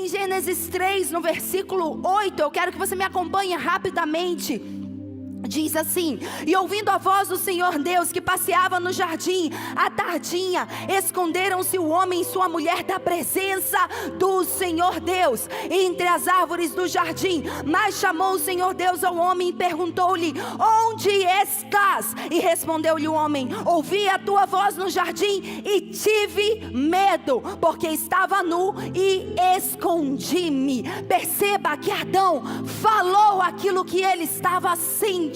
em Gênesis 3, no versículo 8, eu quero que você me acompanhe rapidamente. Diz assim: e ouvindo a voz do Senhor Deus que passeava no jardim à tardinha, esconderam-se o homem e sua mulher da presença do Senhor Deus entre as árvores do jardim. Mas chamou o Senhor Deus ao homem e perguntou-lhe: onde estás? E respondeu-lhe o homem: ouvi a tua voz no jardim e tive medo, porque estava nu e escondi-me. Perceba que Adão falou aquilo que ele estava sentindo.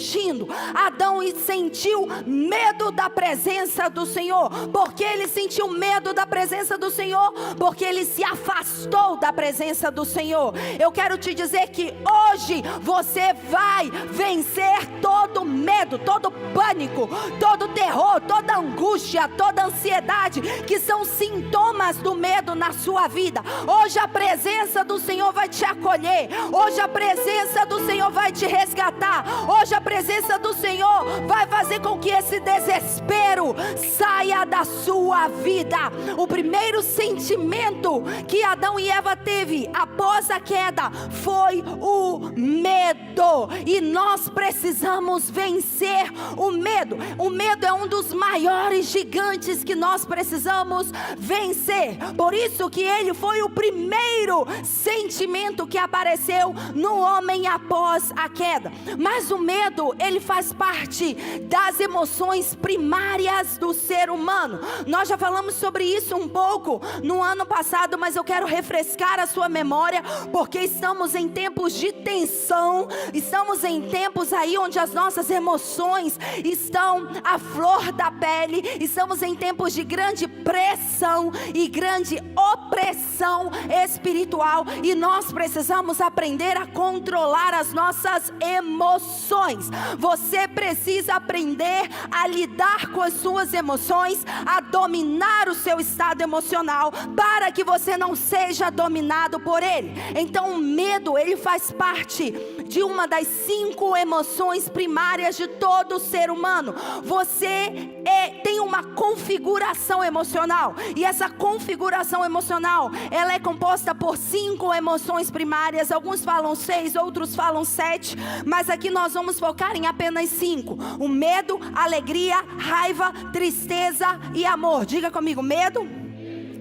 Adão sentiu medo da presença do Senhor. Porque ele sentiu medo da presença do Senhor? Porque ele se afastou da presença do Senhor. Eu quero te dizer que hoje você vai vencer todo medo, todo pânico, todo terror, toda angústia, toda ansiedade, que são sintomas do medo na sua vida. Hoje a presença do Senhor vai te acolher. Hoje a presença do Senhor vai te resgatar. Hoje a presença do Senhor vai fazer com que esse desespero saia da sua vida. O primeiro sentimento que Adão e Eva teve após a queda foi o medo. E nós precisamos vencer o medo. O medo é um dos maiores gigantes que nós precisamos vencer. Por isso que ele foi o primeiro sentimento que apareceu no homem após a queda. Mas o medo, ele faz parte das emoções primárias do ser humano. Nós já falamos sobre isso um pouco no ano passado, mas eu quero refrescar a sua memória, porque estamos em tempos de tensão, estamos em tempos aí onde as nossas emoções estão à flor da pele, estamos em tempos de grande pressão e grande opressão espiritual, e nós precisamos aprender a controlar as nossas emoções. Você precisa aprender a lidar com as suas emoções, a dominar o seu estado emocional, para que você não seja dominado por ele. Então o medo, ele faz parte de uma das 5 emoções primárias de todo ser humano. Você tem uma configuração emocional, e essa configuração emocional, ela é composta por 5 emoções primárias. Alguns falam 6, outros falam 7, mas aqui nós vamos focar em apenas 5. O medo, alegria, raiva, tristeza e amor. Diga comigo: medo,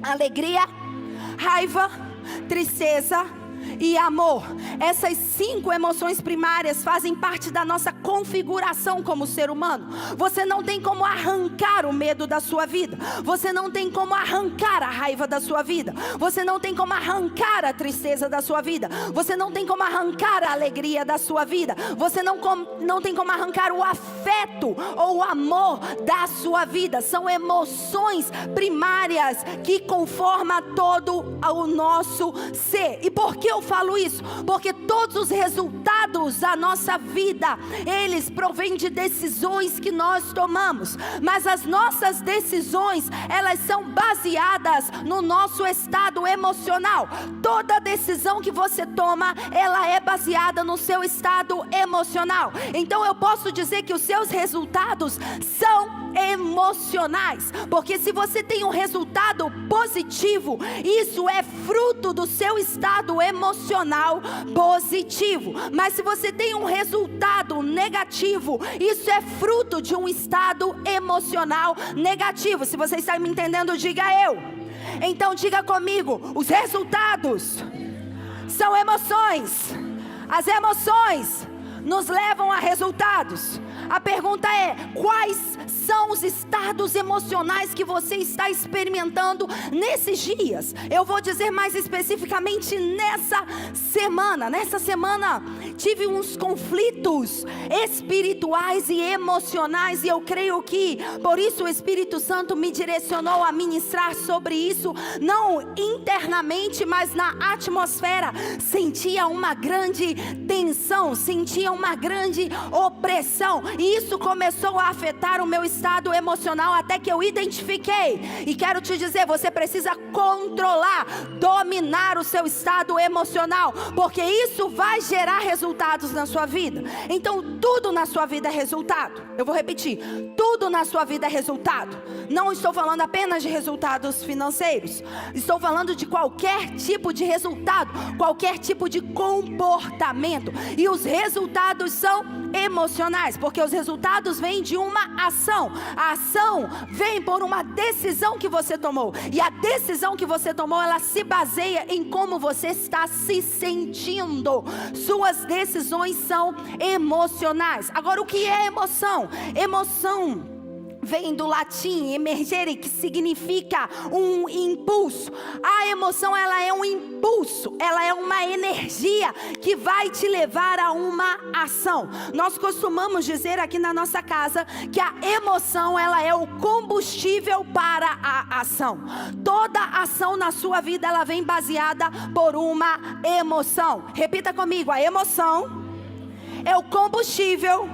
alegria, raiva, tristeza e amor. Essas 5 emoções primárias fazem parte da nossa configuração como ser humano. Você não tem como arrancar o medo da sua vida. Você não tem como arrancar a raiva da sua vida. Você não tem como arrancar a tristeza da sua vida. Você não tem como arrancar a alegria da sua vida. Você não tem como arrancar o afeto ou o amor da sua vida. São emoções primárias que conformam todo o nosso ser. E por que eu falo isso? Porque todos os resultados da nossa vida, eles provêm de decisões que nós tomamos. Mas as nossas decisões, elas são baseadas no nosso estado emocional. Toda decisão que você toma, ela é baseada no seu estado emocional. Então eu posso dizer que os seus resultados são emocionais, porque se você tem um resultado positivo, isso é fruto do seu estado emocional positivo. Mas se você tem um resultado negativo, isso é fruto de um estado emocional negativo. Se você está me entendendo, diga eu. Então diga comigo: os resultados são emoções. As emoções nos levam a resultados. A pergunta é: quais são os estados emocionais que você está experimentando nesses dias? Eu vou dizer mais especificamente nessa semana. Nessa semana tive uns conflitos espirituais e emocionais, e eu creio que por isso o Espírito Santo me direcionou a ministrar sobre isso, não internamente, mas na atmosfera. Sentia uma grande tensão, sentia uma grande opressão, E isso começou a afetar o meu estado emocional até que eu identifiquei. E quero te dizer, você precisa controlar, dominar o seu estado emocional, porque isso vai gerar resultados na sua vida. Então tudo na sua vida é resultado. Eu vou repetir, tudo na sua vida é resultado. Não estou falando apenas de resultados financeiros, estou falando de qualquer tipo de resultado, qualquer tipo de comportamento. E os resultados são emocionais, porque os resultados vêm de uma ação. A ação vem por uma decisão que você tomou, e a decisão que você tomou, ela se baseia em como você está se sentindo. Suas decisões são emocionais. Agora, o que é emoção? Emoção vem do latim emergere, que significa um impulso. A emoção, ela é um impulso, ela é uma energia que vai te levar a uma ação. Nós costumamos dizer aqui na nossa casa que a emoção, ela é o combustível para a ação. Toda ação na sua vida, ela vem baseada por uma emoção. Repita comigo, a emoção é o combustível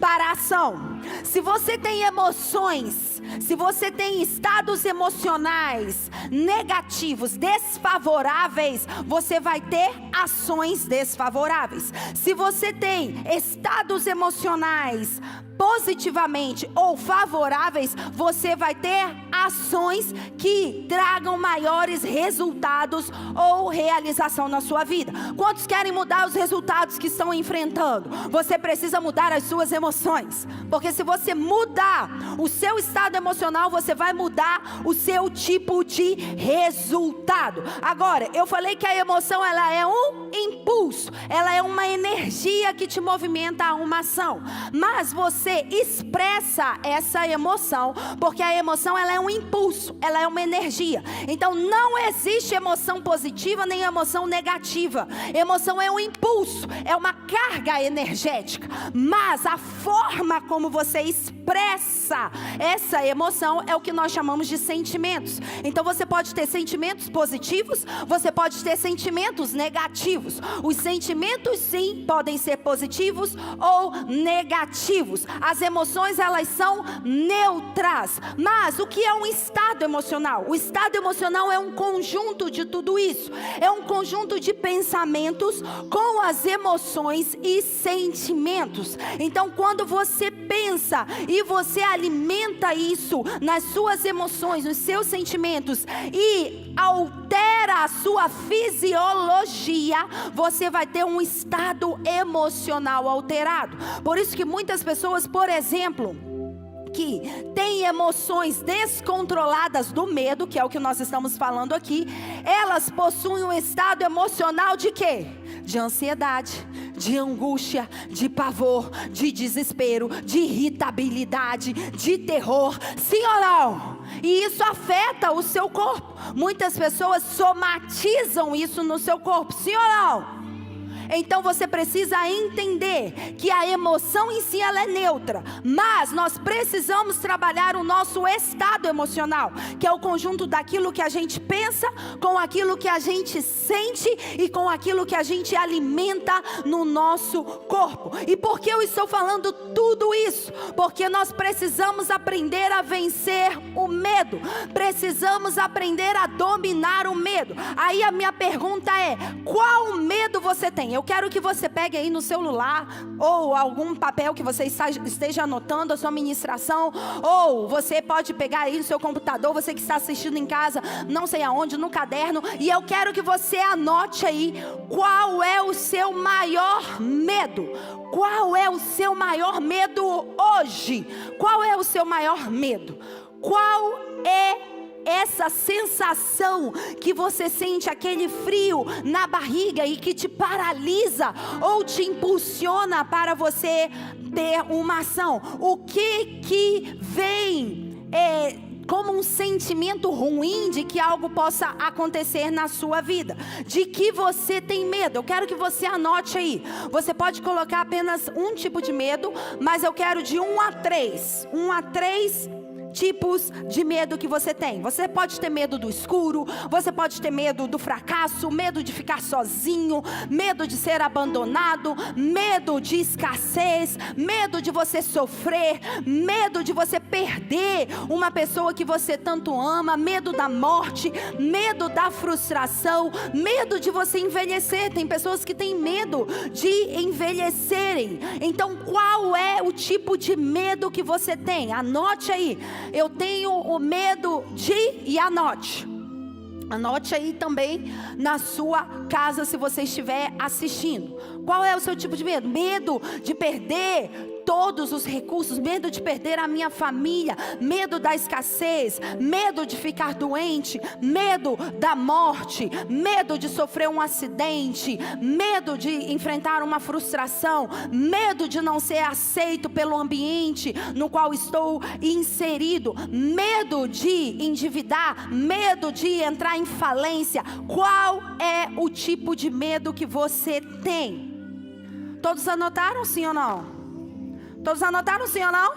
para a ação. Se você tem emoções, se você tem estados emocionais negativos, desfavoráveis, você vai ter ações desfavoráveis. Se você tem estados emocionais positivamente ou favoráveis, você vai ter ações que tragam maiores resultados ou realização na sua vida. Quantos querem mudar os resultados que estão enfrentando? Você precisa mudar as suas emoções, porque se você mudar o seu estado emocional, você vai mudar o seu tipo de resultado. Agora, eu falei que a emoção, ela é um impulso, ela é uma energia que te movimenta a uma ação, mas você expressa essa emoção, porque a emoção, ela é um impulso, ela é uma energia. Então não existe emoção positiva nem emoção negativa. Emoção é um impulso, é uma carga energética, mas a forma como você expressa essa emoção é o que nós chamamos de sentimentos. Então você pode ter sentimentos positivos, você pode ter sentimentos negativos. Os sentimentos, sim, podem ser positivos ou negativos. As emoções, elas são neutras. Mas o que é um estado emocional? O estado emocional é um conjunto de tudo isso. É um conjunto de pensamentos com as emoções e sentimentos. Então quando você pensa e você alimenta isso nas suas emoções, nos seus sentimentos, e altera a sua fisiologia, você vai ter um estado emocional alterado. Por isso que muitas pessoas, por exemplo, que têm emoções descontroladas do medo, que é o que nós estamos falando aqui, elas possuem um estado emocional de quê? De ansiedade, de angústia, de pavor, de desespero, de irritabilidade, de terror. Sim ou não? E isso afeta o seu corpo. Muitas pessoas somatizam isso no seu corpo. Sim ou não? Então você precisa entender que a emoção em si, ela é neutra, mas nós precisamos trabalhar o nosso estado emocional, que é o conjunto daquilo que a gente pensa, com aquilo que a gente sente e com aquilo que a gente alimenta no nosso corpo. E por que eu estou falando tudo isso? Porque nós precisamos aprender a vencer o medo, precisamos aprender a dominar o medo. Aí a minha pergunta é: qual medo você tem? Eu quero que você pegue aí no celular, ou algum papel que você esteja anotando a sua ministração, ou você pode pegar aí no seu computador, você que está assistindo em casa, não sei aonde, no caderno, e eu quero que você anote aí, qual é o seu maior medo? Qual é o seu maior medo hoje? Qual é o seu maior medo? Qual é essa sensação que você sente, aquele frio na barriga e que te paralisa ou te impulsiona para você ter uma ação? O que vem como um sentimento ruim de que algo possa acontecer na sua vida? De que você tem medo? Eu quero que você anote aí. Você pode colocar apenas um tipo de medo, mas eu quero de 1 a 3. 1 a 3 tipos de medo que você tem. Você pode ter medo do escuro, você pode ter medo do fracasso, medo de ficar sozinho, medo de ser abandonado, medo de escassez, medo de você sofrer, medo de você perder uma pessoa que você tanto ama, medo da morte, medo da frustração, medo de você envelhecer. Tem pessoas que têm medo de envelhecerem. Então, qual é o tipo de medo que você tem? Anote aí. Eu tenho o medo de... E anote aí também na sua casa, se você estiver assistindo. Qual é o seu tipo de medo? Medo de perder todos os recursos, medo de perder a minha família, medo da escassez, medo de ficar doente, medo da morte, medo de sofrer um acidente, medo de enfrentar uma frustração, medo de não ser aceito pelo ambiente no qual estou inserido, medo de endividar, medo de entrar em falência. Qual é o tipo de medo que você tem? Todos anotaram, sim ou não? Todos anotaram, sim ou não?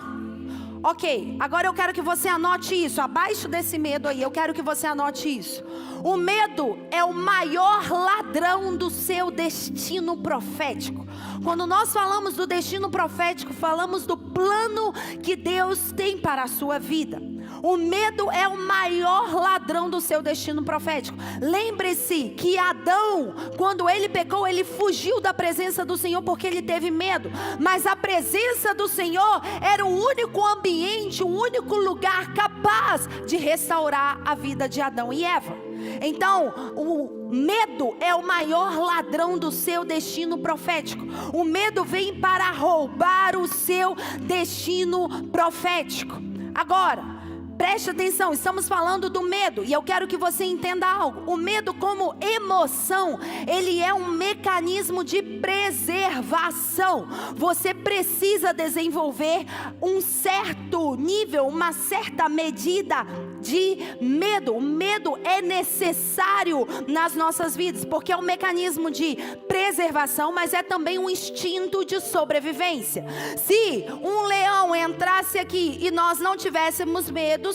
Ok, agora eu quero que você anote isso. Abaixo desse medo aí, eu quero que você anote isso. O medo é o maior ladrão do seu destino profético. Quando nós falamos do destino profético, falamos do plano que Deus tem para a sua vida. O medo é o maior ladrão do seu destino profético. Lembre-se que Adão, quando ele pecou, ele fugiu da presença do Senhor porque ele teve medo. Mas a presença do Senhor era o único ambiente, o único lugar capaz de restaurar a vida de Adão e Eva. Então, o medo é o maior ladrão do seu destino profético. O medo vem para roubar o seu destino profético. Agora, preste atenção, estamos falando do medo e eu quero que você entenda algo. O medo como emoção, ele é um mecanismo de preservação. Você precisa desenvolver um certo nível, uma certa medida de medo. O medo é necessário nas nossas vidas, porque é um mecanismo de preservação, mas é também um instinto de sobrevivência. Se um leão entrasse aqui e nós não tivéssemos medo,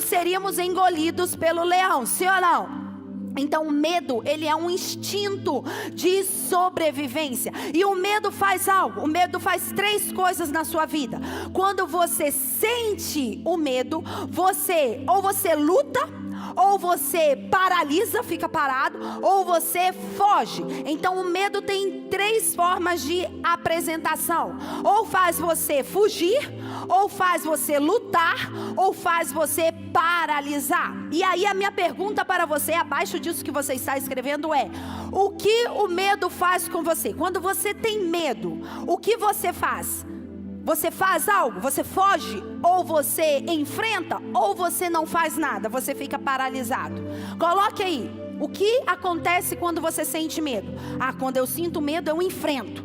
seríamos engolidos pelo leão, sim ou não? Então o medo, ele é um instinto de sobrevivência. E o medo faz algo. O medo faz 3 coisas na sua vida. Quando você sente o medo, ou você luta, ou você paralisa, fica parado, ou você foge. Então o medo tem 3 formas de apresentação. Ou faz você fugir, ou faz você lutar, ou faz você paralisar. E aí a minha pergunta para você, abaixo disso que você está escrevendo é: o que o medo faz com você? Quando você tem medo, o que você faz? Você faz algo? Você foge? Ou você enfrenta? Ou você não faz nada? Você fica paralisado. Coloque aí. O que acontece quando você sente medo? Quando eu sinto medo, eu enfrento.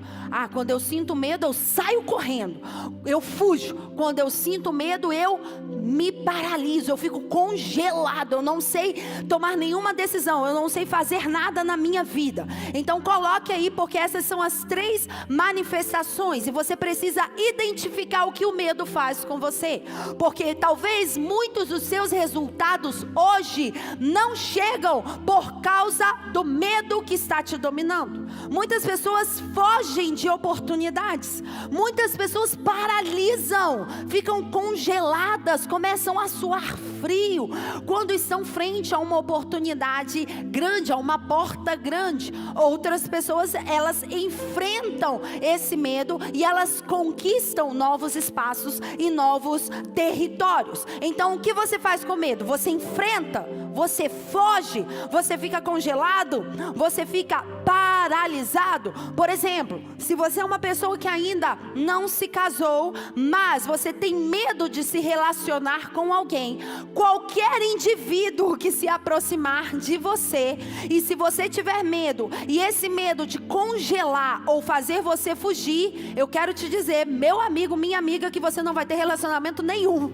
Quando eu sinto medo, eu saio correndo. Eu fujo. Quando eu sinto medo, eu me paraliso. Eu fico congelado. Eu não sei tomar nenhuma decisão. Eu não sei fazer nada na minha vida. Então coloque aí, porque essas são as 3 manifestações. E você precisa identificar o que o medo faz com você. Porque talvez muitos dos seus resultados hoje não chegam por causa do medo que está te dominando. Muitas pessoas fogem de oportunidades. Muitas pessoas paralisam, ficam congeladas, começam a suar frio quando estão frente a uma oportunidade grande, a uma porta grande. Outras pessoas, elas enfrentam esse medo e elas conquistam novos espaços e novos territórios. Então o que você faz com medo? Você enfrenta, você foge, você fica congelado, você fica paralisado. Por exemplo, se você é uma pessoa que ainda não se casou, mas você tem medo de se relacionar com alguém, qualquer indivíduo que se aproximar de você, e se você tiver medo, e esse medo de congelar ou fazer você fugir, eu quero te dizer, meu amigo, minha amiga, que você não vai ter relacionamento nenhum.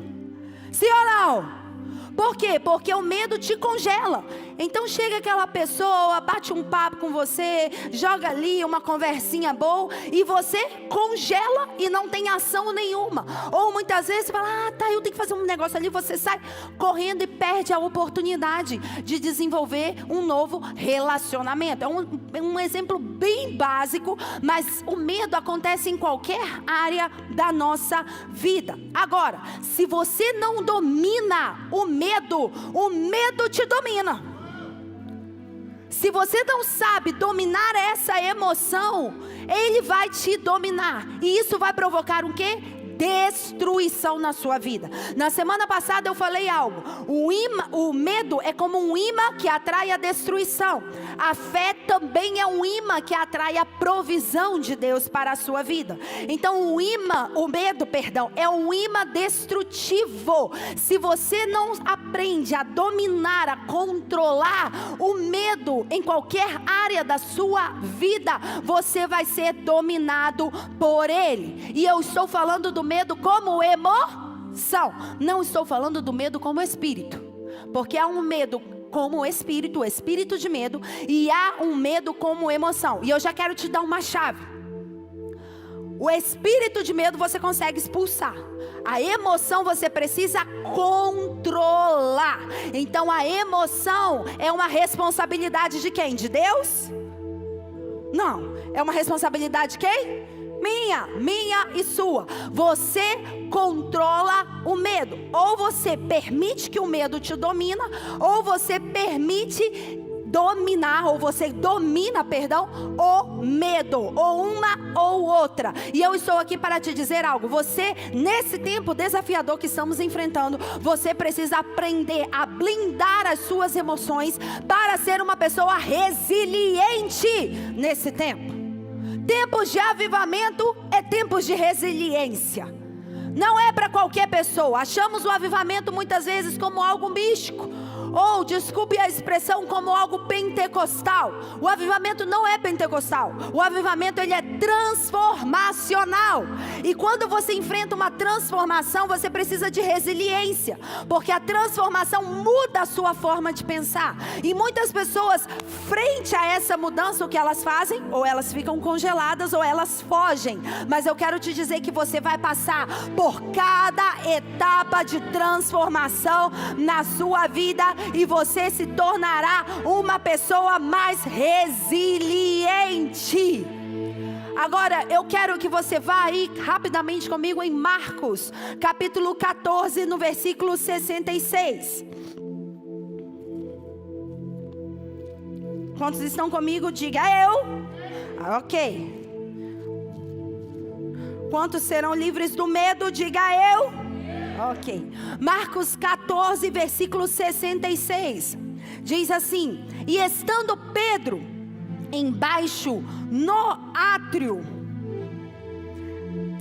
Sim ou não? Por quê? Porque o medo te congela. Então chega aquela pessoa, bate um papo com você, joga ali uma conversinha boa e você congela e não tem ação nenhuma. Ou muitas vezes você fala, tá, eu tenho que fazer um negócio ali, você sai correndo e perde a oportunidade de desenvolver um novo relacionamento. É um exemplo bem básico, mas o medo acontece em qualquer área da nossa vida. Agora, se você não domina o medo te domina. Se você não sabe dominar essa emoção, ele vai te dominar. E isso vai provocar o quê? Destruição na sua vida. Na semana passada eu falei algo. O medo é como um imã que atrai a destruição. A fé também é um imã que atrai a provisão de Deus para a sua vida. Então o medo, é um imã destrutivo. Se você não aprende a dominar, a controlar o medo em qualquer área da sua vida, você vai ser dominado por ele. E eu estou falando do medo como emoção. Não estou falando do medo como espírito. Porque há um medo como espírito, o espírito de medo, e há um medo como emoção. E eu já quero te dar uma chave. O espírito de medo você consegue expulsar. A emoção você precisa controlar. Então a emoção é uma responsabilidade de quem? De Deus? Não. É uma responsabilidade de quem? Minha e sua. Você controla o medo. Ou você permite que o medo te domina, ou você permite dominar, ou você domina, o medo, ou uma ou outra. E eu estou aqui para te dizer algo. Você, nesse tempo desafiador que estamos enfrentando, você precisa aprender a blindar as suas emoções para ser uma pessoa resiliente nesse tempo. Tempos de avivamento é tempos de resiliência. Não é para qualquer pessoa. Achamos o avivamento muitas vezes como algo místico. Ou, desculpe a expressão, como algo pentecostal. O avivamento não é pentecostal. O avivamento, ele é transformacional. E quando você enfrenta uma transformação, você precisa de resiliência. Porque a transformação muda a sua forma de pensar. E muitas pessoas, frente a essa mudança, o que elas fazem? Ou elas ficam congeladas, ou elas fogem. Mas eu quero te dizer que você vai passar por cada etapa de transformação na sua vida. E você se tornará uma pessoa mais resiliente. Agora eu quero que você vá aí rapidamente comigo em Marcos, capítulo 14, no versículo 66. Quantos estão comigo? Diga eu. Ok. Quantos serão livres do medo? Diga eu. Ok. Marcos 14, versículo 66. Diz assim: e estando Pedro embaixo no átrio,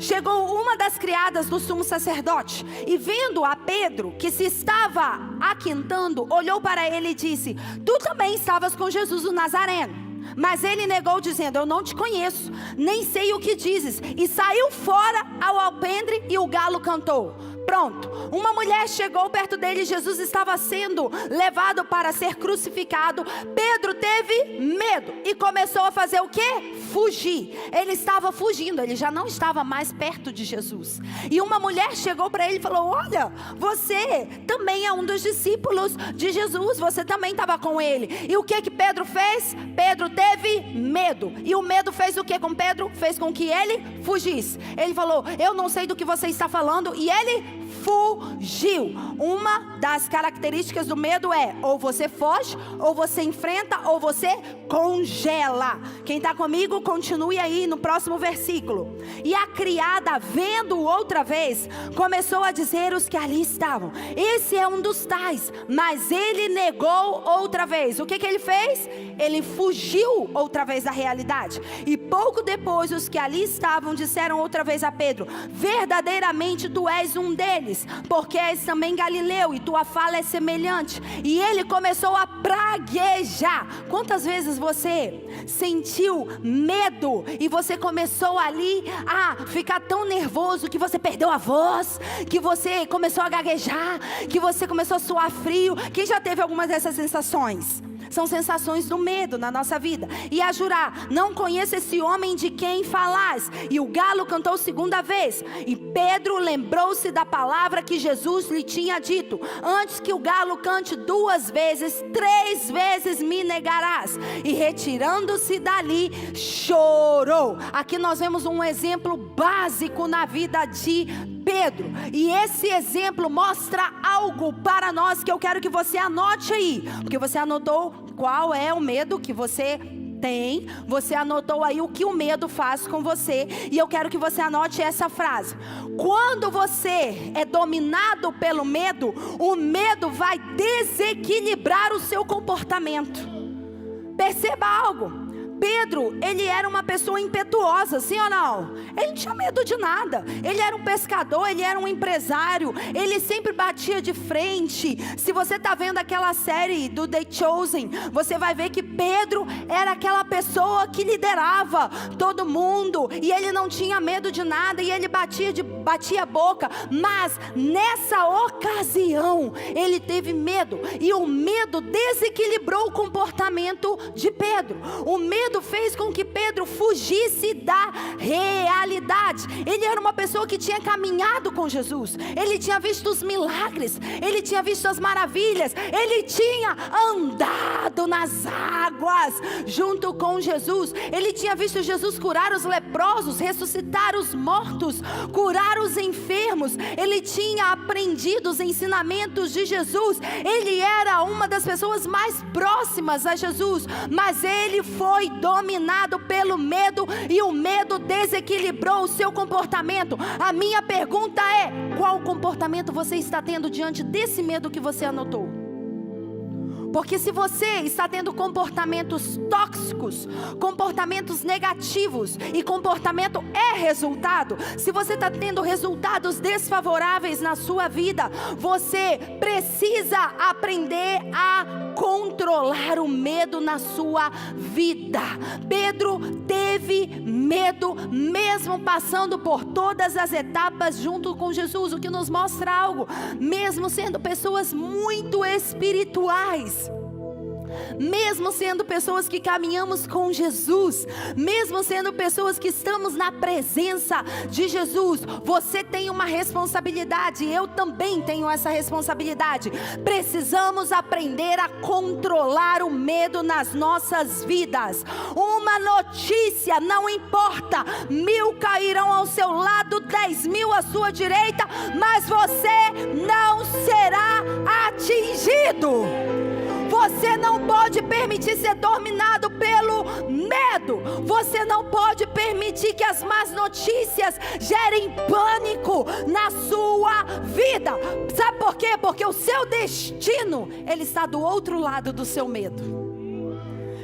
chegou uma das criadas do sumo sacerdote, e vendo a Pedro que se estava aquintando, olhou para ele e disse: tu também estavas com Jesus o Nazareno. Mas ele negou, dizendo: eu não te conheço, nem sei o que dizes. E saiu fora ao alpendre, e o galo cantou. Pronto, uma mulher chegou perto dele, Jesus estava sendo levado para ser crucificado. Pedro teve medo e começou a fazer o quê? Fugir. Ele estava fugindo, ele já não estava mais perto de Jesus. E uma mulher chegou para ele e falou: olha, você também é um dos discípulos de Jesus, você também estava com ele. E o que Pedro fez? Pedro teve medo. E o medo fez o que com Pedro? Fez com que ele fugisse. Ele falou: eu não sei do que você está falando. E ele fugiu. Uma das características do medo é: ou você foge, ou você enfrenta, ou você congela. Quem está comigo, continue aí no próximo versículo. E a criada, vendo outra vez, começou a dizer os que ali estavam: esse é um dos tais. Mas ele negou outra vez. O que ele fez? Ele fugiu outra vez da realidade. E pouco depois, os que ali estavam disseram outra vez a Pedro: verdadeiramente tu és um deles, eles, porque és também galileu e tua fala é semelhante. E ele começou a praguejar. Quantas vezes você sentiu medo e você começou ali a ficar tão nervoso que você perdeu a voz, que você começou a gaguejar, que você começou a suar frio? Quem já teve algumas dessas sensações? São sensações do medo na nossa vida. E a jurar: não conheço esse homem de quem falás. E o galo cantou segunda vez. E Pedro lembrou-se da palavra que Jesus lhe tinha dito: antes que o galo cante 2 vezes, 3 vezes me negarás. E retirando-se dali, chorou. Aqui nós vemos um exemplo básico na vida de Pedro. E esse exemplo mostra algo para nós que eu quero que você anote aí, porque você anotou qual é o medo que você tem, você anotou aí o que o medo faz com você, e eu quero que você anote essa frase: quando você é dominado pelo medo, o medo vai desequilibrar o seu comportamento. Perceba algo. Pedro, ele era uma pessoa impetuosa, sim ou não? Ele não tinha medo de nada. Ele era um pescador, ele era um empresário, ele sempre batia de frente. Se você está vendo aquela série do The Chosen, você vai ver que Pedro era aquela pessoa que liderava todo mundo, e ele não tinha medo de nada, e ele batia a boca. Mas nessa ocasião, ele teve medo, e o medo desequilibrou o comportamento de Pedro. O medo fez com que Pedro fugisse da realidade. Ele era uma pessoa que tinha caminhado com Jesus, ele tinha visto os milagres, ele tinha visto as maravilhas, ele tinha andado nas águas junto com Jesus, ele tinha visto Jesus curar os leprosos, ressuscitar os mortos, curar os enfermos, ele tinha aprendido os ensinamentos de Jesus, ele era uma das pessoas mais próximas a Jesus, mas ele foi dominado pelo medo, e o medo desequilibrou o seu comportamento. A minha pergunta é: qual comportamento você está tendo diante desse medo que você anotou? Porque se você está tendo comportamentos tóxicos, comportamentos negativos, e comportamento é resultado, se você está tendo resultados desfavoráveis na sua vida, você precisa aprender a controlar o medo na sua vida. Pedro teve medo, mesmo passando por todas as etapas junto com Jesus, o que nos mostra algo. Mesmo sendo pessoas muito espirituais, mesmo sendo pessoas que caminhamos com Jesus, mesmo sendo pessoas que estamos na presença de Jesus, você tem uma responsabilidade, eu também tenho essa responsabilidade. Precisamos aprender a controlar o medo nas nossas vidas. Uma notícia, não importa, 1000 cairão ao seu lado, 10.000 à sua direita, mas você não será atingido. Você não pode permitir ser dominado pelo medo. Você não pode permitir que as más notícias gerem pânico na sua vida. Sabe por quê? Porque o seu destino, ele está do outro lado do seu medo.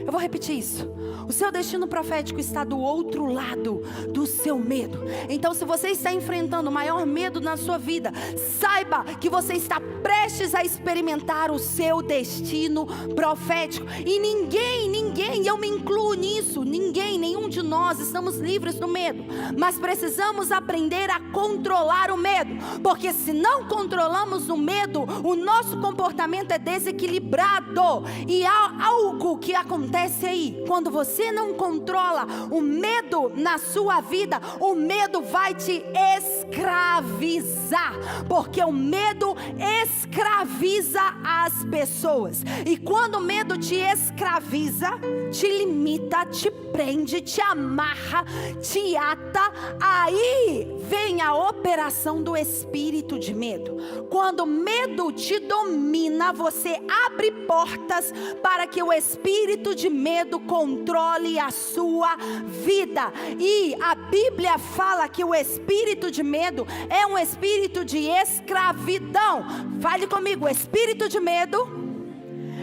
Eu vou repetir isso. O seu destino profético está do outro lado do seu medo. Então, se você está enfrentando o maior medo na sua vida, saiba que você está prestes a experimentar o seu destino profético. E ninguém, eu me incluo nisso, nenhum de nós estamos livres do medo. Mas precisamos aprender a controlar o medo. Porque se não controlamos o medo, o nosso comportamento é desequilibrado. E há algo que acontece aí, quando você não controla o medo na sua vida, o medo vai te escravizar, porque o medo escraviza as pessoas. E quando o medo te escraviza, te limita, te prende, te amarra, te ata, aí vem a operação do espírito de medo. Quando o medo te domina, você abre portas para que o espírito de medo controle a sua vida. E a Bíblia fala que o espírito de medo é um espírito de escravidão. Fale comigo: o espírito de medo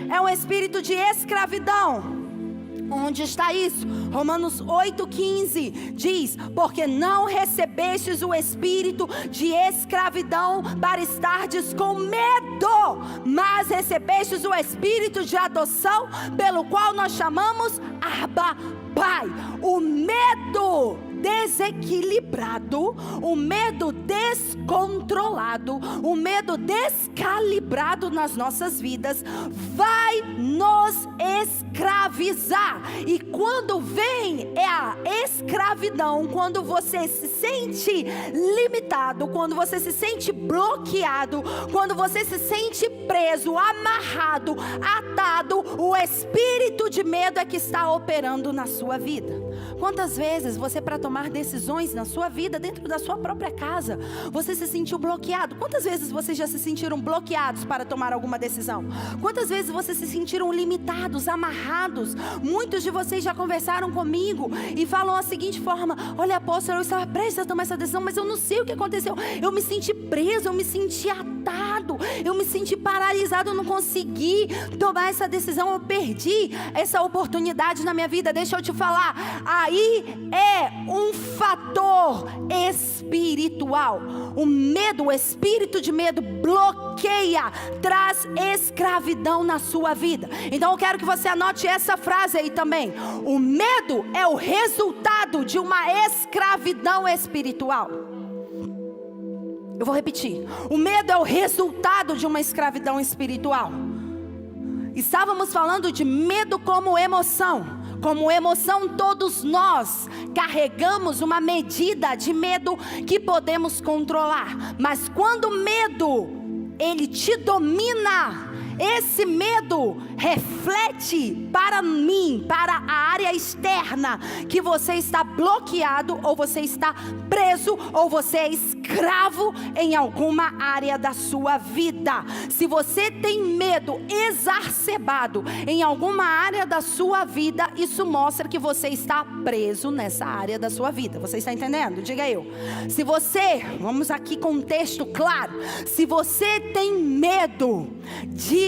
é um espírito de escravidão. Onde está isso? Romanos 8,15 diz: porque não recebestes o espírito de escravidão para estardes com medo, mas recebestes o espírito de adoção, pelo qual nós chamamos Abba, Pai. O medo desequilibrado, o medo descontrolado, o medo descalibrado nas nossas vidas vai nos escravizar. E quando vem a escravidão, quando você se sente limitado, quando você se sente bloqueado, quando você se sente preso, amarrado, atado, o espírito de medo é que está operando na sua vida. Quantas vezes você, para tomar decisões na sua vida, dentro da sua própria casa, você se sentiu bloqueado? Quantas vezes vocês já se sentiram bloqueados para tomar alguma decisão? Quantas vezes vocês se sentiram limitados, amarrados? Muitos de vocês já conversaram comigo e falam a seguinte forma: olha, apóstolo, eu estava prestes a tomar essa decisão, mas eu não sei o que aconteceu. Eu me senti preso, eu me senti atado, eu me senti paralisado, eu não consegui tomar essa decisão, eu perdi essa oportunidade na minha vida. Deixa eu te falar, aí é um fator espiritual. O medo, o espírito de medo bloqueia, traz escravidão na sua vida. Então eu quero que você anote essa frase aí também: o medo é o resultado de uma escravidão espiritual. Eu vou repetir: o medo é o resultado de uma escravidão espiritual. Estávamos falando de medo como emoção. Como emoção, todos nós carregamos uma medida de medo que podemos controlar. Mas quando o medo, ele te domina, esse medo reflete para mim, para a área externa, que você está bloqueado, ou você está preso, ou você é escravo em alguma área da sua vida. Se você tem medo exacerbado em alguma área da sua vida, isso mostra que você está preso nessa área da sua vida. Você está entendendo? Diga eu. Se você, vamos aqui com um texto claro, se você tem medo de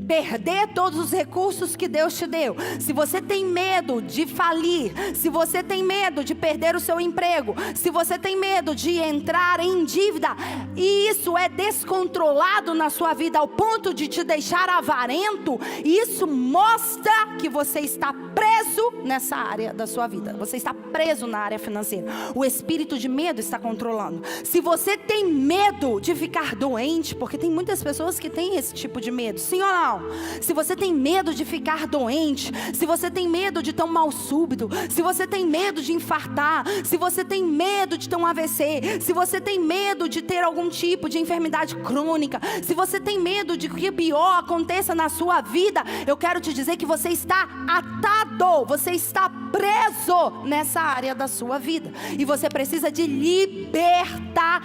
perder todos os recursos que Deus te deu, se você tem medo de falir, se você tem medo de perder o seu emprego, se você tem medo de entrar em dívida, e isso é descontrolado na sua vida ao ponto de te deixar avarento, isso mostra que você está preso nessa área da sua vida. Você está preso na área financeira. O espírito de medo está controlando. Se você tem medo de ficar doente, porque tem muitas pessoas que têm esse tipo de medo, sim ou não? Se você tem medo de ficar doente, se você tem medo de ter um mal súbito, se você tem medo de infartar, se você tem medo de ter um AVC, se você tem medo de ter algum tipo de enfermidade crônica, se você tem medo de que o pior aconteça na sua vida, eu quero te dizer que você está atado, você está preso nessa área da sua vida, e você precisa de libertação.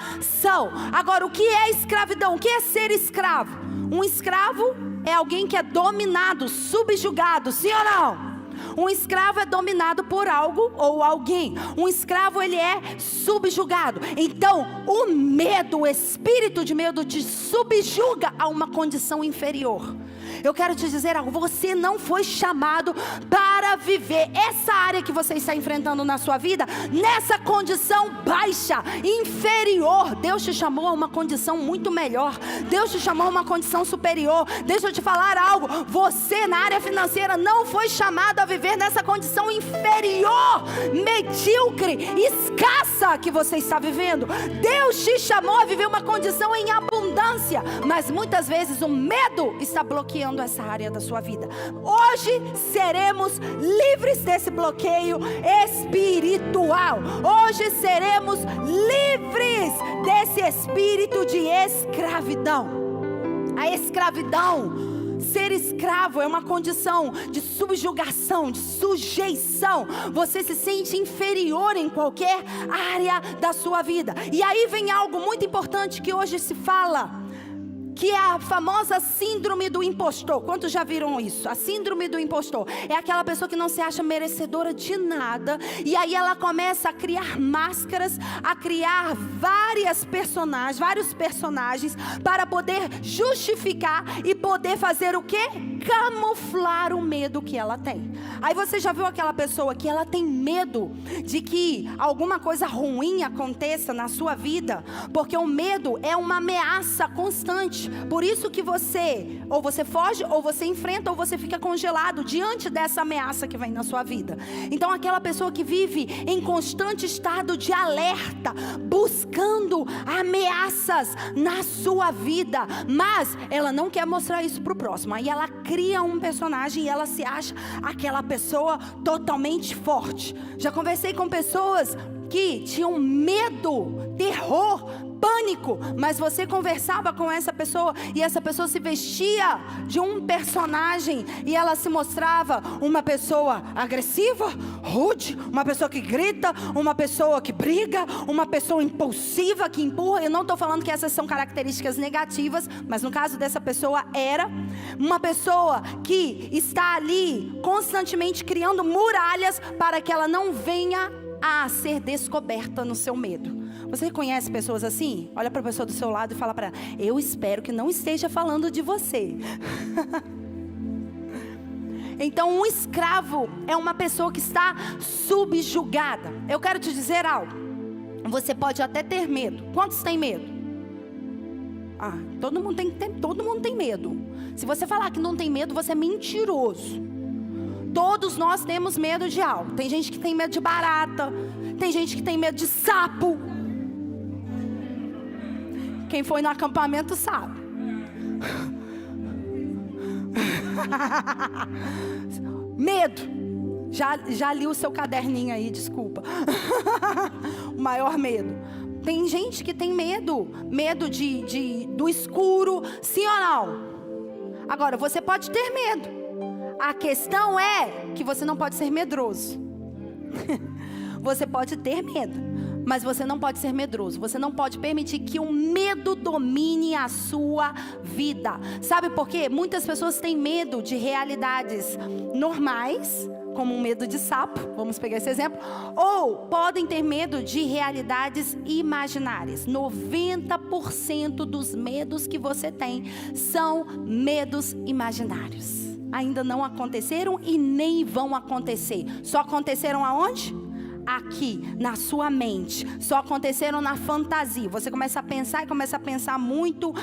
Agora, o que é escravidão? O que é ser escravo? Um escravo é alguém que é dominado, subjugado, sim ou não? Um escravo é dominado por algo ou alguém. Um escravo, ele é subjugado. Então, o medo, o espírito de medo te subjuga a uma condição inferior. Eu quero te dizer algo: você não foi chamado para viver essa área que você está enfrentando na sua vida nessa condição baixa, inferior. Deus te chamou a uma condição muito melhor. Deus te chamou a uma condição superior. Deixa eu te falar algo: você na área financeira não foi chamado a viver nessa condição inferior, medíocre, escassa que você está vivendo. Deus te chamou a viver uma condição em abundância, mas muitas vezes o medo está bloqueando essa área da sua vida. Hoje seremos livres desse bloqueio espiritual. Hoje seremos livres desse espírito de escravidão. A escravidão, ser escravo, é uma condição de subjugação, de sujeição. Você se sente inferior em qualquer área da sua vida. E aí vem algo muito importante que hoje se fala, que é a famosa síndrome do impostor. Quantos já viram isso? A síndrome do impostor é aquela pessoa que não se acha merecedora de nada, e aí ela começa a criar máscaras, a criar vários personagens para poder justificar e poder fazer o quê? camuflar o medo que ela tem. Aí você já viu aquela pessoa que ela tem medo de que alguma coisa ruim aconteça na sua vida? Porque o medo é uma ameaça constante. Por isso que você, ou você foge, ou você enfrenta, ou você fica congelado diante dessa ameaça que vem na sua vida. Então aquela pessoa que vive em constante estado de alerta, buscando ameaças na sua vida, mas ela não quer mostrar isso para o próximo. Aí ela cria um personagem e ela se acha aquela pessoa totalmente forte. Já conversei com pessoas que tinham medo, terror, pânico, mas você conversava com essa pessoa e essa pessoa se vestia de um personagem e ela se mostrava uma pessoa agressiva, rude, uma pessoa que grita, uma pessoa que briga, uma pessoa impulsiva que empurra. Eu não estou falando que essas são características negativas, mas no caso dessa pessoa era uma pessoa que está ali constantemente criando muralhas para que ela não venha a ser descoberta no seu medo. Você conhece pessoas assim? Olha para a pessoa do seu lado e fala para ela: eu espero que não esteja falando de você. Então um escravo é uma pessoa que está subjugada. Eu quero te dizer algo. Você pode até ter medo. Quantos têm medo? Todo mundo tem medo. Se você falar que não tem medo, você é mentiroso. Todos nós temos medo de algo. Tem gente que tem medo de barata, tem gente que tem medo de sapo. Quem foi no acampamento sabe. Medo. Já li o seu caderninho aí, desculpa. O maior medo. Tem gente que tem medo do escuro, sim ou não? Agora, você pode ter medo. A questão é que você não pode ser medroso. Você pode ter medo, mas você não pode ser medroso. Você não pode permitir que o medo domine a sua vida. Sabe por quê? Muitas pessoas têm medo de realidades normais, como um medo de sapo, vamos pegar esse exemplo, ou podem ter medo de realidades imaginárias. 90% dos medos que você tem são medos imaginários. Ainda não aconteceram e nem vão acontecer. Só aconteceram aonde? Aqui, na sua mente. Só aconteceram na fantasia. Você começa a pensar e começa a pensar muito.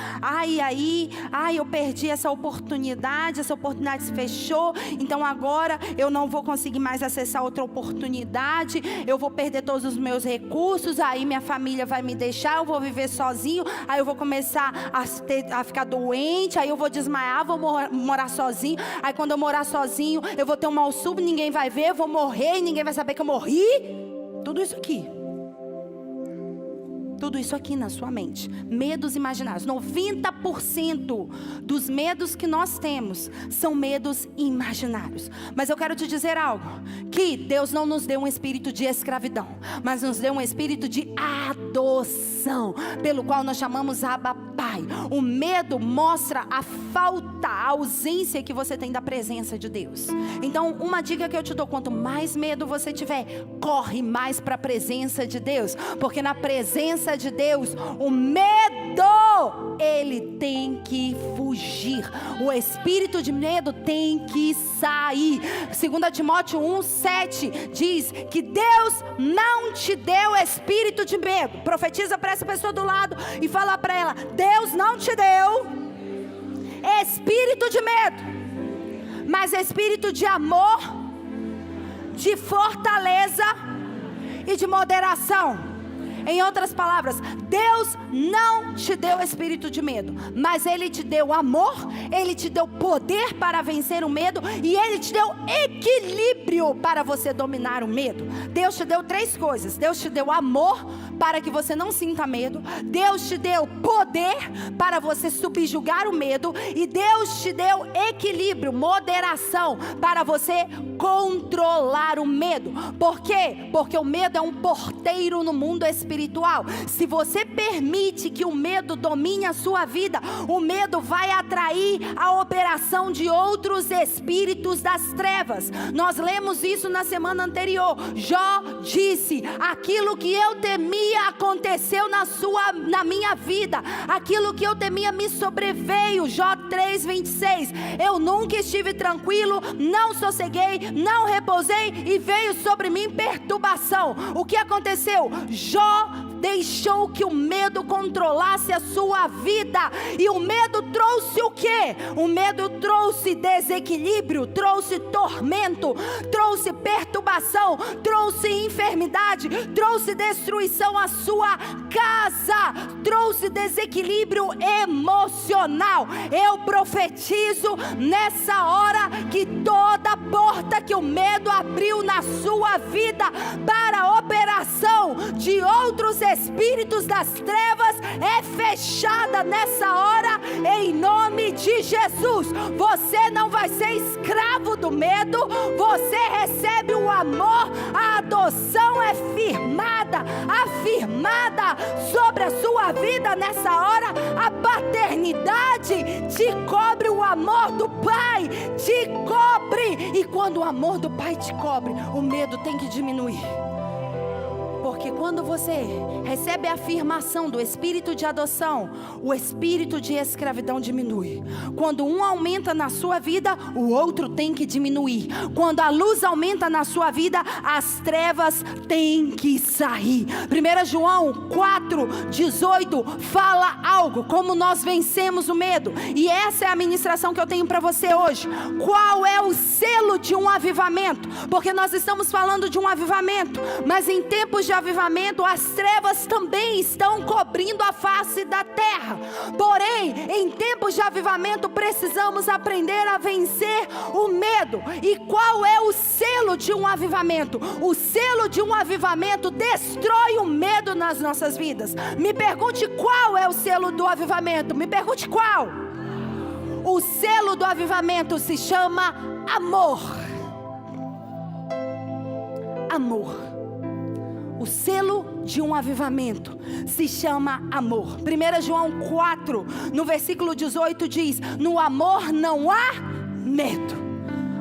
Eu perdi essa oportunidade se fechou, então agora eu não vou conseguir mais acessar outra oportunidade, eu vou perder todos os meus recursos, aí minha família vai me deixar, eu vou viver sozinho, aí eu vou começar a ficar doente, aí eu vou desmaiar, vou morar sozinho, aí quando eu morar sozinho, eu vou ter um mal súbito, ninguém vai ver, eu vou morrer e ninguém vai saber que eu morri. Tudo isso aqui. Tudo isso aqui na sua mente. Medos imaginários. 90% dos medos que nós temos são medos imaginários. Mas eu quero te dizer algo. Que Deus não nos deu um espírito de escravidão, mas nos deu um espírito de adoção, pelo qual nós chamamos Abba Pai. O medo mostra a falta, a ausência que você tem da presença de Deus. Então uma dica que eu te dou: quanto mais medo você tiver, corre mais para a presença de Deus. Porque na presença de Deus, o medo, ele tem que fugir. O espírito de medo tem que sair. 2 Timóteo 1:7 diz que Deus não te deu espírito de medo. Profetiza para essa pessoa do lado e fala para ela: Deus não te deu espírito de medo, mas espírito de amor, de fortaleza e de moderação. Em outras palavras, Deus não te deu espírito de medo, mas Ele te deu amor, Ele te deu poder para vencer o medo e Ele te deu equilíbrio para você dominar o medo. Deus te deu 3 coisas. Deus te deu amor para que você não sinta medo. Deus te deu poder para você subjugar o medo. E Deus te deu equilíbrio, moderação, para você controlar o medo. Por quê? Porque o medo é um porteiro no mundo espiritual. Se você permite que o medo domine a sua vida, o medo vai atrair a operação de outros espíritos das trevas. Nós lemos isso na semana anterior. Jó disse: aquilo que eu temia aconteceu na minha vida, aquilo que eu temia me sobreveio. Jó 3:26. Eu nunca estive tranquilo, não sosseguei, não repousei, e veio sobre mim perturbação. O que aconteceu? Jó deixou que o medo controlasse a sua vida. E o medo trouxe o quê? O medo trouxe desequilíbrio, trouxe tormento, trouxe perturbação, trouxe enfermidade, trouxe destruição à sua casa, trouxe desequilíbrio emocional. Eu profetizo nessa hora que toda porta que o medo abriu na sua vida para a operação de outros espíritos das trevas é fechada nessa hora, em nome de Jesus. Você não vai ser escravo do medo, você recebe o amor, a adoção é afirmada sobre a sua vida nessa hora. A paternidade te cobre, o amor do Pai te cobre, e quando o amor do Pai te cobre, o medo tem que diminuir. Porque quando você recebe a afirmação do espírito de adoção, o espírito de escravidão diminui. Quando um aumenta na sua vida, o outro tem que diminuir. Quando a luz aumenta na sua vida, as trevas têm que sair. 1 João 4:18 fala algo, como nós vencemos o medo. E essa é a ministração que eu tenho para você hoje. Qual é o selo de um avivamento? Porque nós estamos falando de um avivamento, mas em tempos de avivamento, as trevas também estão cobrindo a face da terra. Porém, em tempos de avivamento, precisamos aprender a vencer o medo. E qual é o selo de um avivamento? O selo de um avivamento destrói o medo nas nossas vidas. Me pergunte qual é o selo do avivamento. Me pergunte qual. O selo do avivamento se chama amor. Amor. O selo de um avivamento se chama amor. 1 João 4, no versículo 18 diz: no amor não há medo.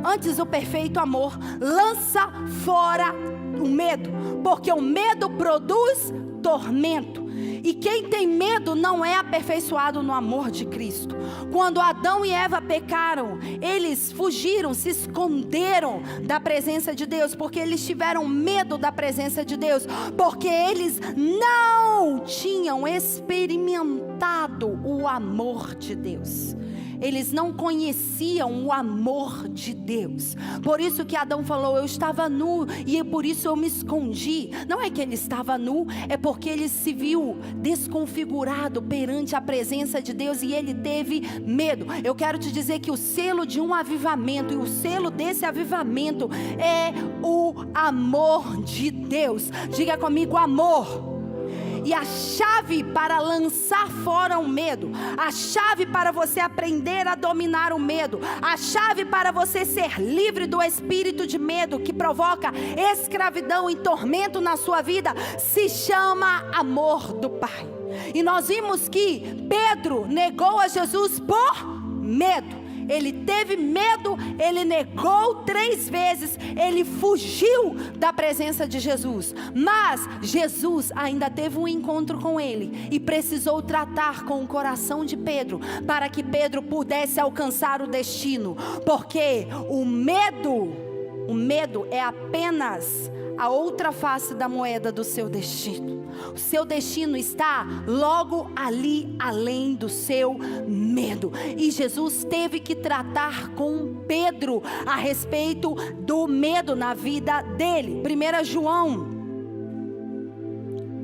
Antes, o perfeito amor lança fora o medo, porque o medo produz tormento. E quem tem medo não é aperfeiçoado no amor de Cristo. Quando Adão e Eva pecaram, eles fugiram, se esconderam da presença de Deus, porque eles tiveram medo da presença de Deus, porque eles não tinham experimentado o amor de Deus. Eles não conheciam o amor de Deus. Por isso que Adão falou: eu estava nu e por isso eu me escondi. Não é que ele estava nu, é porque ele se viu desconfigurado perante a presença de Deus e ele teve medo. Eu quero te dizer que o selo de um avivamento, e o selo desse avivamento, é o amor de Deus. Diga comigo: amor. E a chave para lançar fora o medo, a chave para você aprender a dominar o medo, a chave para você ser livre do espírito de medo que provoca escravidão e tormento na sua vida, se chama amor do Pai. E nós vimos que Pedro negou a Jesus por medo. Ele teve medo, ele negou 3 vezes, ele fugiu da presença de Jesus. Mas Jesus ainda teve um encontro com ele e precisou tratar com o coração de Pedro, para que Pedro pudesse alcançar o destino. Porque o medo é apenas a outra face da moeda do seu destino. O seu destino está logo ali, além do seu medo. E Jesus teve que tratar com Pedro a respeito do medo na vida dele. 1 João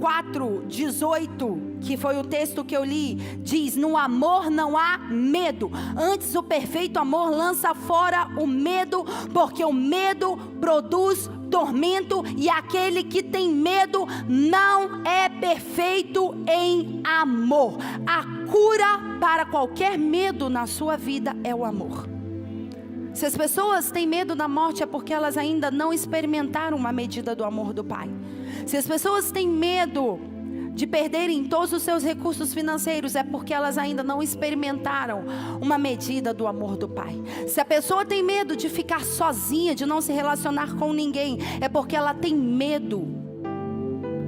4:18, que foi o texto que eu li, diz: no amor não há medo, antes o perfeito amor lança fora o medo, porque o medo produz tormento, e aquele que tem medo não é perfeito em amor. A cura para qualquer medo na sua vida é o amor. Se as pessoas têm medo da morte, é porque elas ainda não experimentaram uma medida do amor do Pai. Se as pessoas têm medo de perderem todos os seus recursos financeiros, é porque elas ainda não experimentaram uma medida do amor do Pai. Se a pessoa tem medo de ficar sozinha, de não se relacionar com ninguém, é porque ela tem medo,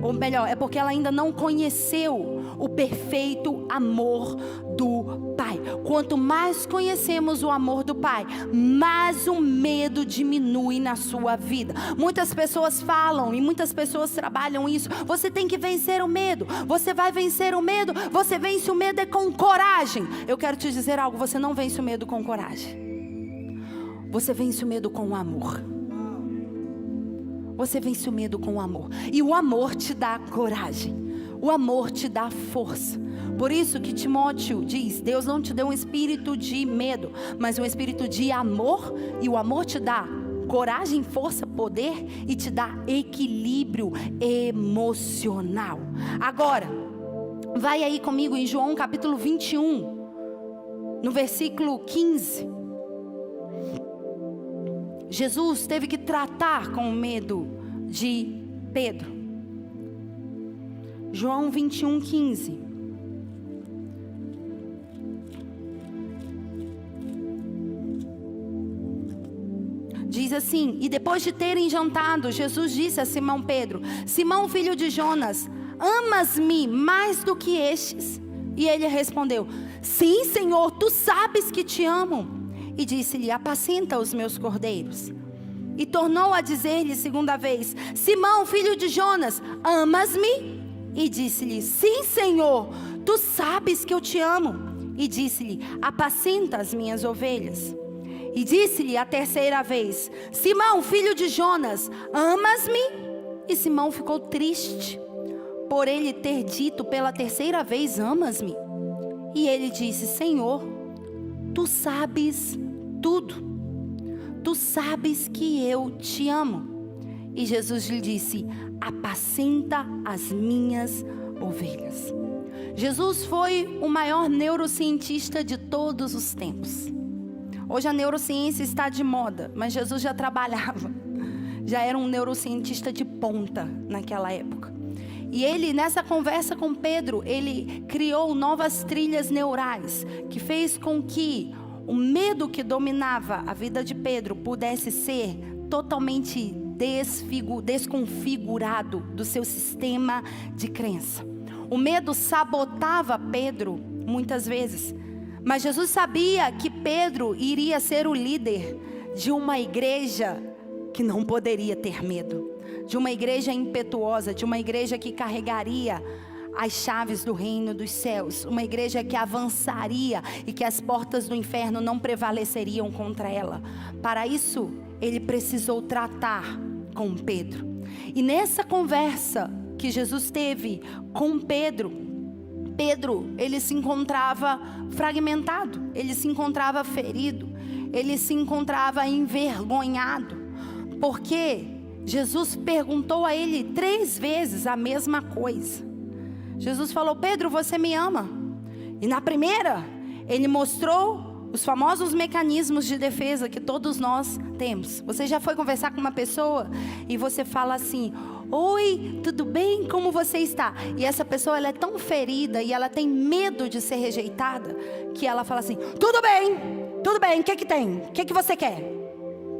ou melhor, é porque ela ainda não conheceu o perfeito amor do Pai. Quanto mais conhecemos o amor do Pai, mais o medo diminui na sua vida. Muitas pessoas falam e muitas pessoas trabalham isso: você tem que vencer o medo, você vai vencer o medo, você vence o medo é com coragem. Eu quero te dizer algo: você não vence o medo com coragem, você vence o medo com o amor. Você vence o medo com o amor, e o amor te dá coragem, o amor te dá força. Por isso que Timóteo diz: Deus não te deu um espírito de medo, mas um espírito de amor. E o amor te dá coragem, força, poder, e te dá equilíbrio emocional. Agora, vai aí comigo em João capítulo 21, no versículo 15. Jesus teve que tratar com o medo de Pedro. João 21, 15. Diz assim: e depois de terem jantado, Jesus disse a Simão Pedro: Simão, filho de Jonas, amas-me mais do que estes? E ele respondeu: sim, Senhor, tu sabes que te amo. E disse-lhe: apacenta os meus cordeiros. E tornou a dizer-lhe segunda vez: Simão, filho de Jonas, amas-me? E disse-lhe: sim, Senhor, tu sabes que eu te amo. E disse-lhe: apacenta as minhas ovelhas. E disse-lhe a terceira vez: Simão, filho de Jonas, amas-me? E Simão ficou triste por ele ter dito pela terceira vez: amas-me? E ele disse: Senhor, tu sabes tudo, tu sabes que eu te amo. E Jesus lhe disse: apacenta as minhas ovelhas. Jesus foi o maior neurocientista de todos os tempos. Hoje a neurociência está de moda, mas Jesus já trabalhava, já era um neurocientista de ponta naquela época. E ele, nessa conversa com Pedro, ele criou novas trilhas neurais, que fez com que o medo que dominava a vida de Pedro pudesse ser totalmente desconfigurado do seu sistema de crença. O medo sabotava Pedro muitas vezes, mas Jesus sabia que Pedro iria ser o líder de uma igreja que não poderia ter medo, de uma igreja impetuosa, de uma igreja que carregaria as chaves do reino dos céus, uma igreja que avançaria e que as portas do inferno não prevaleceriam contra ela. Para isso, ele precisou tratar com Pedro. E nessa conversa que Jesus teve com Pedro, ele se encontrava fragmentado, ele se encontrava ferido, ele se encontrava envergonhado, porque Jesus perguntou a ele 3 vezes a mesma coisa. Jesus falou: Pedro, você me ama? E na primeira, ele mostrou os famosos mecanismos de defesa que todos nós temos. Você já foi conversar com uma pessoa e você fala assim: oi, tudo bem? Como você está? E essa pessoa, ela é tão ferida e ela tem medo de ser rejeitada, que ela fala assim: tudo bem, o que tem? O que você quer?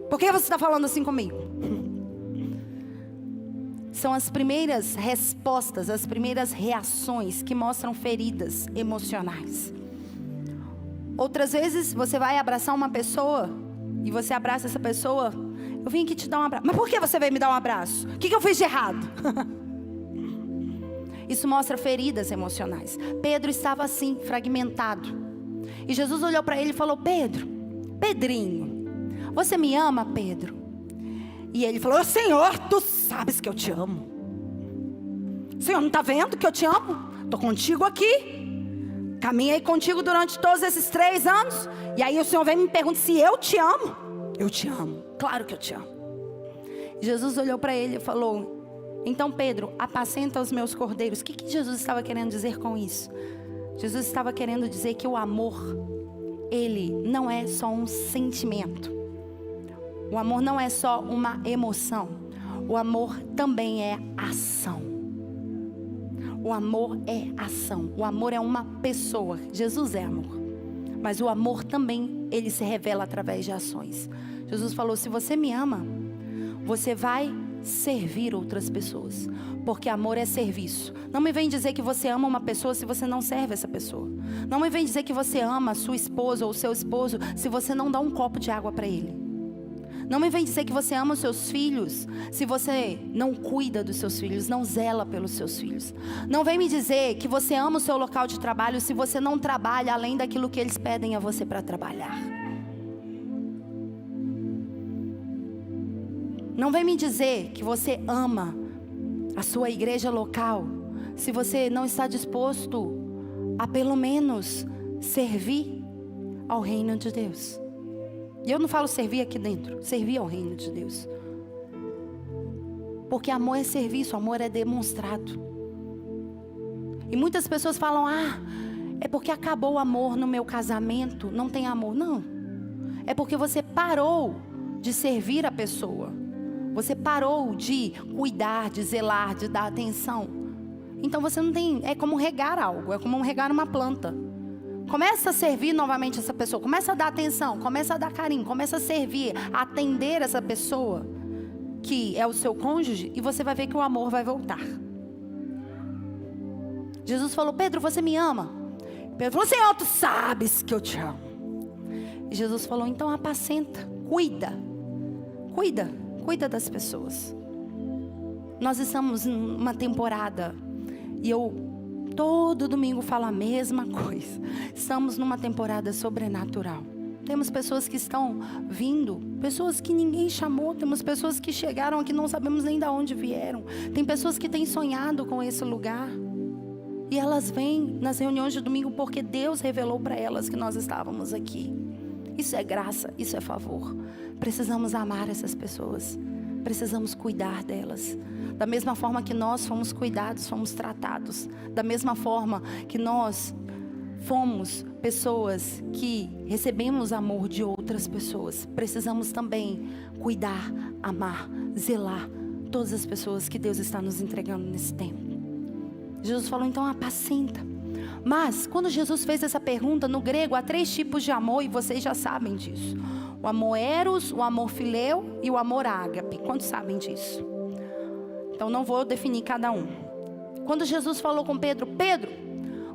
Por que você está falando assim comigo? São as primeiras respostas, as primeiras reações que mostram feridas emocionais. Outras vezes você vai abraçar uma pessoa e você abraça essa pessoa: eu vim aqui te dar um abraço. Mas por que você veio me dar um abraço? O que eu fiz de errado? Isso mostra feridas emocionais. Pedro estava assim, fragmentado. E Jesus olhou para ele e falou: Pedrinho, você me ama, Pedro? E ele falou: Senhor, tu sabes que eu te amo. Senhor, não está vendo que eu te amo? Estou contigo aqui. Caminhei contigo durante todos esses 3 anos. E aí o Senhor vem e me pergunta se eu te amo. Eu te amo, claro que eu te amo. Jesus olhou para ele e falou: então Pedro, apacenta os meus cordeiros. O que Jesus estava querendo dizer com isso? Jesus estava querendo dizer que o amor, ele não é só um sentimento. O amor não é só uma emoção. O amor também é ação. O amor é ação. O amor é uma pessoa. Jesus é amor. Mas o amor também, ele se revela através de ações. Jesus falou: se você me ama, você vai servir outras pessoas. Porque amor é serviço. Não me vem dizer que você ama uma pessoa se você não serve essa pessoa. Não me vem dizer que você ama a sua esposa ou o seu esposo se você não dá um copo de água para ele. Não me vem dizer que você ama os seus filhos se você não cuida dos seus filhos, não zela pelos seus filhos. Não vem me dizer que você ama o seu local de trabalho se você não trabalha além daquilo que eles pedem a você para trabalhar. Não vem me dizer que você ama a sua igreja local se você não está disposto a pelo menos servir ao reino de Deus. E eu não falo servir aqui dentro, servir ao reino de Deus. Porque amor é serviço, amor é demonstrado. E muitas pessoas falam: é porque acabou o amor no meu casamento, não tem amor. Não, é porque você parou de servir a pessoa. Você parou de cuidar, de zelar, de dar atenção. Então você não tem, é como regar algo, é como regar uma planta. Começa a servir novamente essa pessoa, começa a dar atenção, começa a dar carinho, começa a servir, a atender essa pessoa que é o seu cônjuge, e você vai ver que o amor vai voltar. Jesus falou: Pedro, você me ama? Pedro falou: Senhor, tu sabes que eu te amo. E Jesus falou: então apacenta, cuida das pessoas. Nós estamos numa temporada, e eu todo domingo falo a mesma coisa. Estamos numa temporada sobrenatural. Temos pessoas que estão vindo, pessoas que ninguém chamou. Temos pessoas que chegaram aqui, não sabemos nem de onde vieram. Tem pessoas que têm sonhado com esse lugar, e elas vêm nas reuniões de domingo porque Deus revelou para elas que nós estávamos aqui. Isso é graça, isso é favor. Precisamos amar essas pessoas, precisamos cuidar delas. Da mesma forma que nós fomos cuidados, fomos tratados. Da mesma forma que nós fomos pessoas que recebemos amor de outras pessoas, precisamos também cuidar, amar, zelar todas as pessoas que Deus está nos entregando nesse tempo. Jesus falou: então apacenta. Mas quando Jesus fez essa pergunta, no grego há 3 tipos de amor, e vocês já sabem disso: o amor eros, o amor fileu e o amor ágape. Quantos sabem disso? Então não vou definir cada um. Quando Jesus falou com Pedro: Pedro,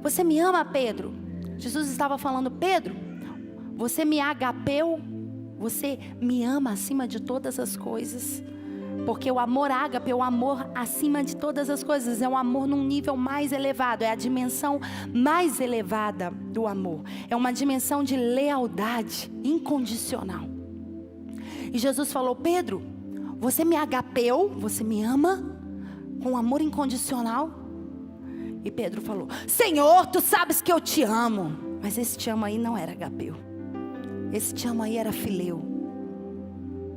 você me ama, Pedro? Jesus estava falando: Pedro, você me agapeu, você me ama acima de todas as coisas. Porque o amor ágape é o amor acima de todas as coisas. É um amor num nível mais elevado. É a dimensão mais elevada do amor. É uma dimensão de lealdade incondicional. E Jesus falou: Pedro, você me agapeu, você me ama com amor incondicional? E Pedro falou: Senhor, tu sabes que eu te amo. Mas esse te amo aí não era agapeu. Esse te amo aí era fileu.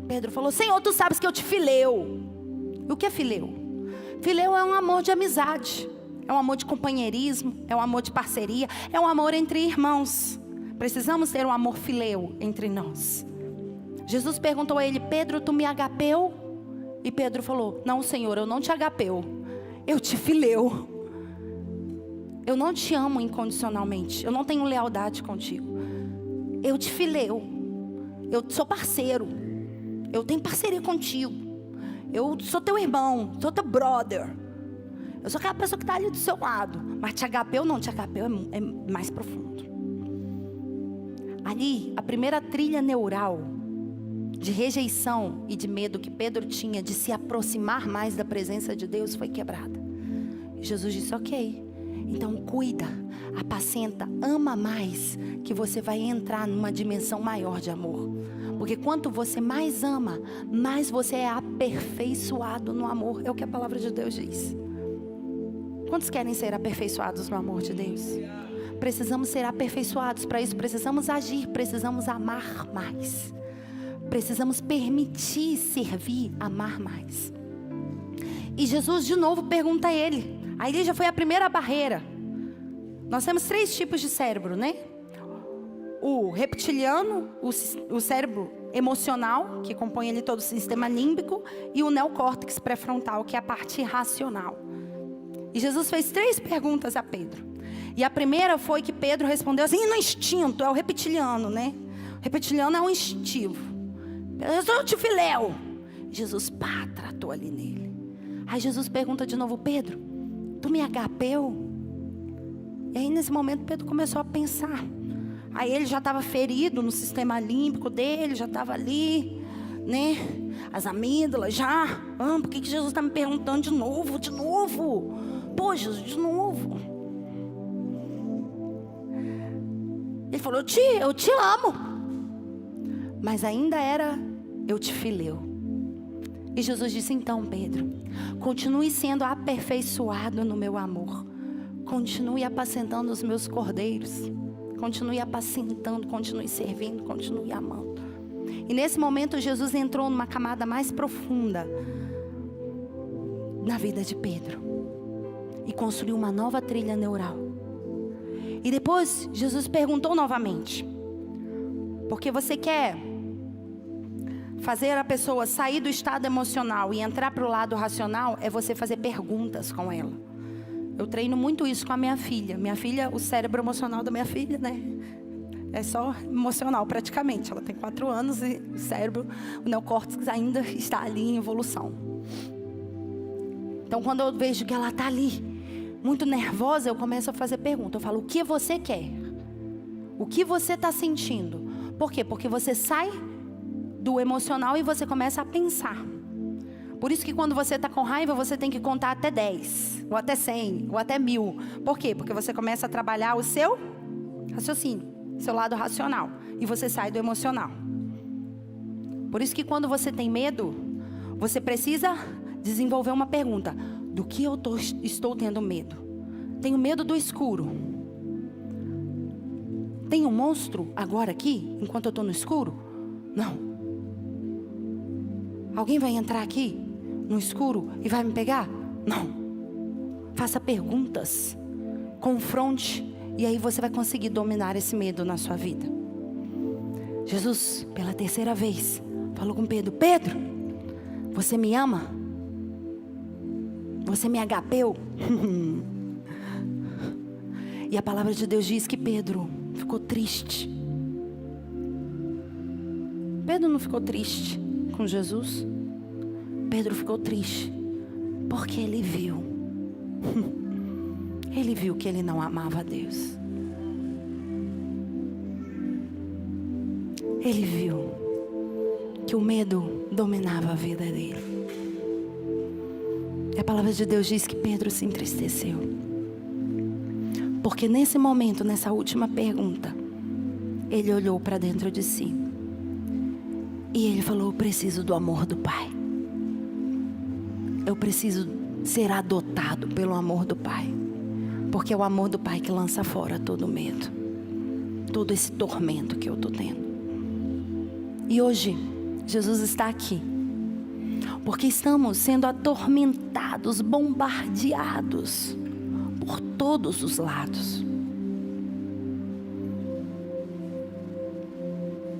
Pedro falou: Senhor, tu sabes que eu te fileu. E o que é fileu? Fileu é um amor de amizade. É um amor de companheirismo. É um amor de parceria. É um amor entre irmãos. Precisamos ter um amor fileu entre nós. Jesus perguntou a ele: Pedro, tu me agapeu? E Pedro falou: não, Senhor, eu não te agapeu, eu te fileu. Eu não te amo incondicionalmente, eu não tenho lealdade contigo. Eu te fileu. Eu sou parceiro. Eu tenho parceria contigo. Eu sou teu irmão, sou teu brother. Eu sou aquela pessoa que está ali do seu lado. Mas te agapeu, não, te agapeu é mais profundo. Ali, a primeira trilha neural de rejeição e de medo que Pedro tinha de se aproximar mais da presença de Deus foi quebrada. E Jesus disse: ok, então cuida, apacenta, ama mais, que você vai entrar numa dimensão maior de amor. Porque quanto você mais ama, mais você é aperfeiçoado no amor. É o que a palavra de Deus diz. Quantos querem ser aperfeiçoados no amor de Deus? Precisamos ser aperfeiçoados. Para isso precisamos agir, precisamos amar mais. Precisamos permitir, servir, amar mais. E Jesus de novo pergunta a ele. Aí já foi a primeira barreira. Nós temos 3 tipos de cérebro, né? O reptiliano, o cérebro emocional, que compõe ali todo o sistema límbico, e o neocórtex pré-frontal, que é a parte racional. E Jesus fez 3 perguntas a Pedro. E a primeira foi que Pedro respondeu assim, no instinto, é o reptiliano, né? O reptiliano é um instintivo. Eu sou te filéu. Jesus, tratou ali nele. Aí Jesus pergunta de novo, Pedro, tu me agapeu? E aí nesse momento Pedro começou a pensar. Aí ele já estava ferido no sistema límbico dele, já estava ali, né? As amígdalas já. Por que Jesus está me perguntando de novo? Pô, Jesus, de novo. Ele falou, eu te amo. Mas ainda era, eu te fileu. E Jesus disse, então Pedro, continue sendo aperfeiçoado no meu amor. Continue apacentando os meus cordeiros. Continue apacentando, continue servindo, continue amando. E nesse momento Jesus entrou numa camada mais profunda na vida de Pedro. E construiu uma nova trilha neural. E depois Jesus perguntou novamente. Porque você quer fazer a pessoa sair do estado emocional e entrar para o lado racional, é você fazer perguntas com ela. Eu treino muito isso com a minha filha. Minha filha, o cérebro emocional da minha filha, né? É só emocional praticamente. Ela tem 4 anos e o cérebro, o neocórtex ainda está ali em evolução. Então quando eu vejo que ela está ali, muito nervosa, eu começo a fazer pergunta. Eu falo, o que você quer? O que você está sentindo? Por quê? Porque você sai do emocional e você começa a pensar. Por isso que quando você está com raiva, você tem que contar até 10, ou até 100, ou até 1000. Por quê? Porque você começa a trabalhar o seu raciocínio, seu lado racional. E você sai do emocional. Por isso que quando você tem medo, você precisa desenvolver uma pergunta. Do que eu estou tendo medo? Tenho medo do escuro. Tem um monstro agora aqui, enquanto eu estou no escuro? Não. Alguém vai entrar aqui no escuro e vai me pegar? Não. Faça perguntas, confronte, e aí você vai conseguir dominar esse medo na sua vida. Jesus, pela 3ª vez, falou com Pedro, Pedro, você me ama? Você me agapeu? E a palavra de Deus diz que Pedro ficou triste. Pedro não ficou triste com Jesus. Pedro ficou triste porque ele viu. Ele viu que ele não amava a Deus. Ele viu que o medo dominava a vida dele. E a palavra de Deus diz que Pedro se entristeceu. Porque nesse momento, nessa última pergunta, ele olhou para dentro de si. E ele falou, eu preciso do amor do Pai. Eu preciso ser adotado pelo amor do Pai. Porque é o amor do Pai que lança fora todo medo. Todo esse tormento que eu estou tendo. E hoje, Jesus está aqui. Porque estamos sendo atormentados, bombardeados por todos os lados.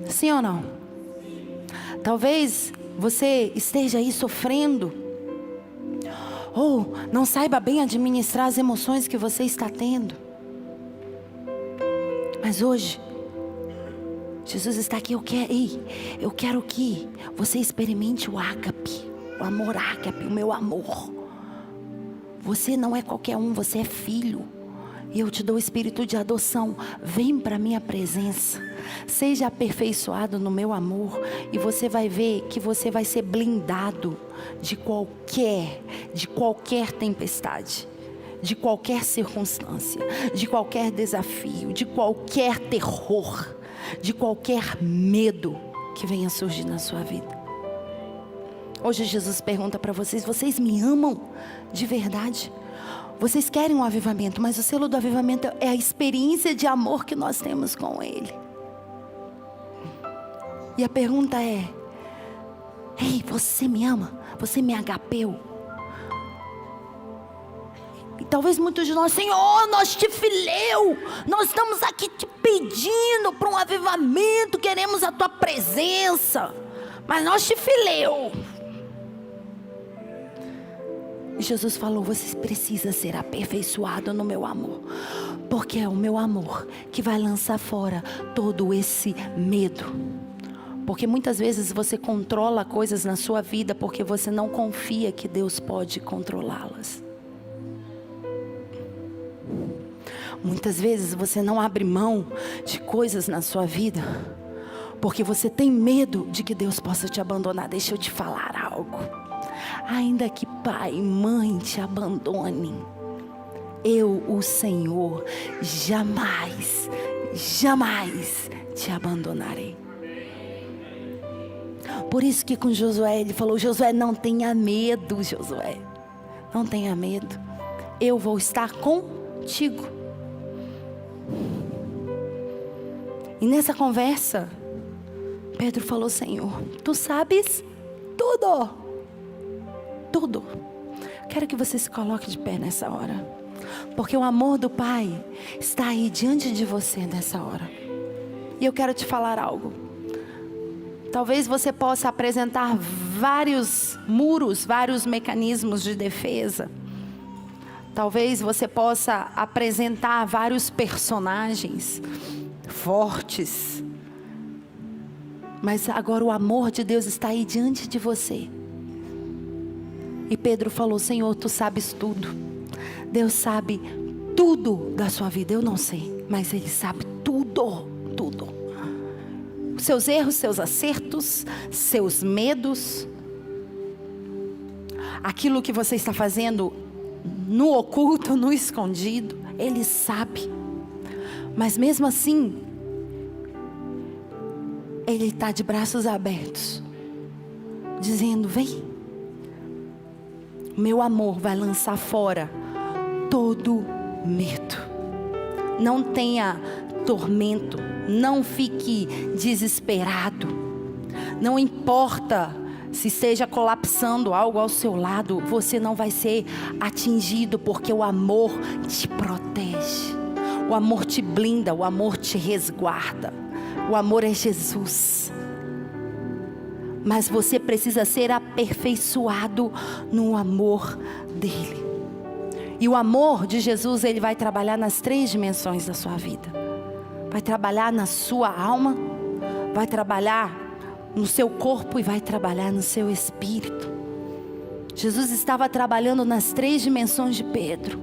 Sim ou não? Talvez você esteja aí sofrendo, ou não saiba bem administrar as emoções que você está tendo. Mas hoje, Jesus está aqui, eu quero que você experimente o ágape, o amor ágape, o meu amor. Você não é qualquer um, você é filho. E eu te dou o espírito de adoção. Vem para a minha presença. Seja aperfeiçoado no meu amor. E você vai ver que você vai ser blindado de qualquer tempestade, de qualquer circunstância, de qualquer desafio, de qualquer terror, de qualquer medo que venha surgir na sua vida. Hoje Jesus pergunta para vocês, vocês me amam de verdade? Vocês querem um avivamento, mas o selo do avivamento é a experiência de amor que nós temos com Ele. E a pergunta é, ei, você me ama? Você me agapeu? E talvez muitos de nós, Senhor, nós te fileu. Nós estamos aqui te pedindo para um avivamento, queremos a tua presença, mas nós te fileu. E Jesus falou: você precisa ser aperfeiçoado no meu amor, porque é o meu amor que vai lançar fora todo esse medo. Porque muitas vezes você controla coisas na sua vida porque você não confia que Deus pode controlá-las. Muitas vezes você não abre mão de coisas na sua vida porque você tem medo de que Deus possa te abandonar. Deixa eu te falar algo. Ainda que pai e mãe te abandonem, eu, o Senhor, jamais, jamais te abandonarei. Por isso que com Josué ele falou: Josué, não tenha medo, Josué, não tenha medo, eu vou estar contigo. E nessa conversa, Pedro falou: Senhor, tu sabes tudo, tudo. Quero que você se coloque de pé nessa hora, porque o amor do Pai está aí diante de você nessa hora. E eu quero te falar algo. Talvez você possa apresentar vários muros, vários mecanismos de defesa. Talvez você possa apresentar vários personagens fortes. Mas agora o amor de Deus está aí diante de você. E Pedro falou: Senhor, tu sabes tudo. Deus sabe tudo da sua vida. Eu não sei, mas Ele sabe tudo, tudo. Seus erros, seus acertos, seus medos. Aquilo que você está fazendo no oculto, no escondido, Ele sabe. Mas mesmo assim, Ele está de braços abertos, dizendo: vem. Meu amor vai lançar fora todo medo. Não tenha tormento, não fique desesperado. Não importa se esteja colapsando algo ao seu lado, você não vai ser atingido, porque o amor te protege. O amor te blinda, o amor te resguarda. O amor é Jesus. Mas você precisa ser aperfeiçoado no amor dele. E o amor de Jesus, ele vai trabalhar nas 3 dimensões da sua vida. Vai trabalhar na sua alma, vai trabalhar no seu corpo e vai trabalhar no seu espírito. Jesus estava trabalhando nas 3 dimensões de Pedro.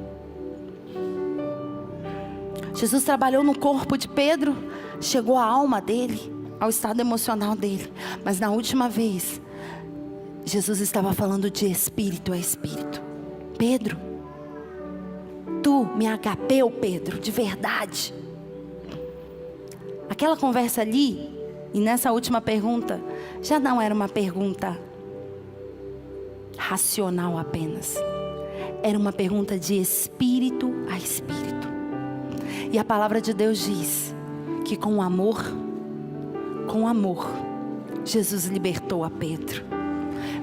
Jesus trabalhou no corpo de Pedro, chegou à alma dele, ao estado emocional dele. Mas na última vez, Jesus estava falando de espírito a espírito. Pedro, tu me agapeu, Pedro, de verdade. Aquela conversa ali, e nessa última pergunta, já não era uma pergunta racional apenas. Era uma pergunta de espírito a espírito. E a palavra de Deus diz que com amor, Jesus libertou a Pedro.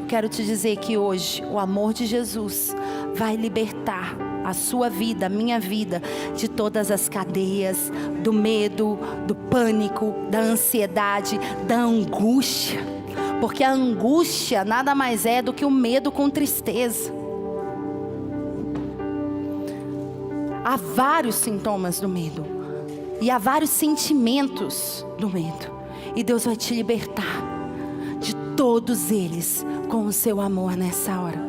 Eu quero te dizer que hoje o amor de Jesus vai libertar a sua vida, a minha vida, de todas as cadeias, do medo, do pânico, da ansiedade, da angústia. Porque a angústia nada mais é do que o medo com tristeza. Há vários sintomas do medo. E há vários sentimentos do medo. E Deus vai te libertar de todos eles com o seu amor nessa hora.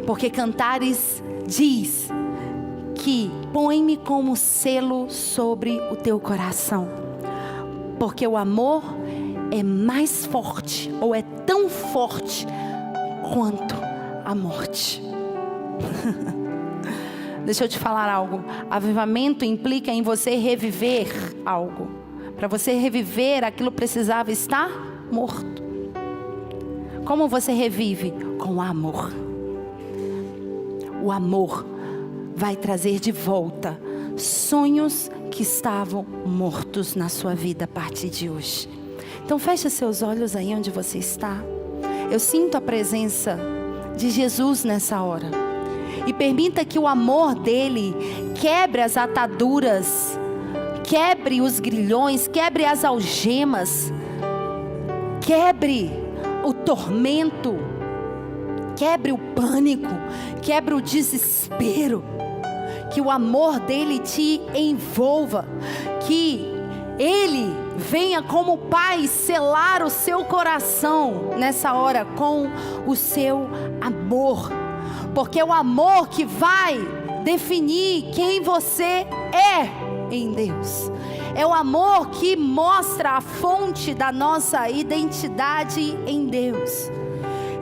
Porque Cantares diz que põe-me como selo sobre o teu coração. Porque o amor é mais forte, ou é tão forte quanto a morte. Deixa eu te falar algo. Avivamento implica em você reviver algo. Para você reviver, aquilo precisava estar morto. Como você revive? Com amor. O amor vai trazer de volta sonhos que estavam mortos na sua vida a partir de hoje. Então feche seus olhos aí onde você está. Eu sinto a presença de Jesus nessa hora. E permita que o amor dele quebre as ataduras, quebre os grilhões, quebre as algemas, quebre o tormento, quebre o pânico, quebre o desespero, que o amor dele te envolva, que ele venha como Pai selar o seu coração nessa hora com o seu amor, porque é o amor que vai definir quem você é em Deus. É o amor que mostra a fonte da nossa identidade em Deus.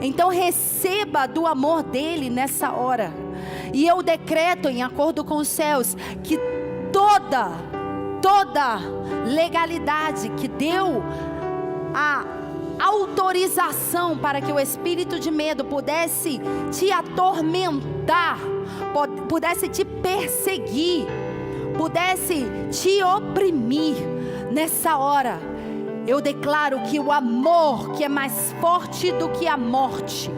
Então receba do amor dele nessa hora. E eu decreto, em acordo com os céus, que toda legalidade que deu a autorização para que o espírito de medo pudesse te atormentar, pudesse te perseguir, pudesse te oprimir, nessa hora eu declaro que o amor que é mais forte do que a morte,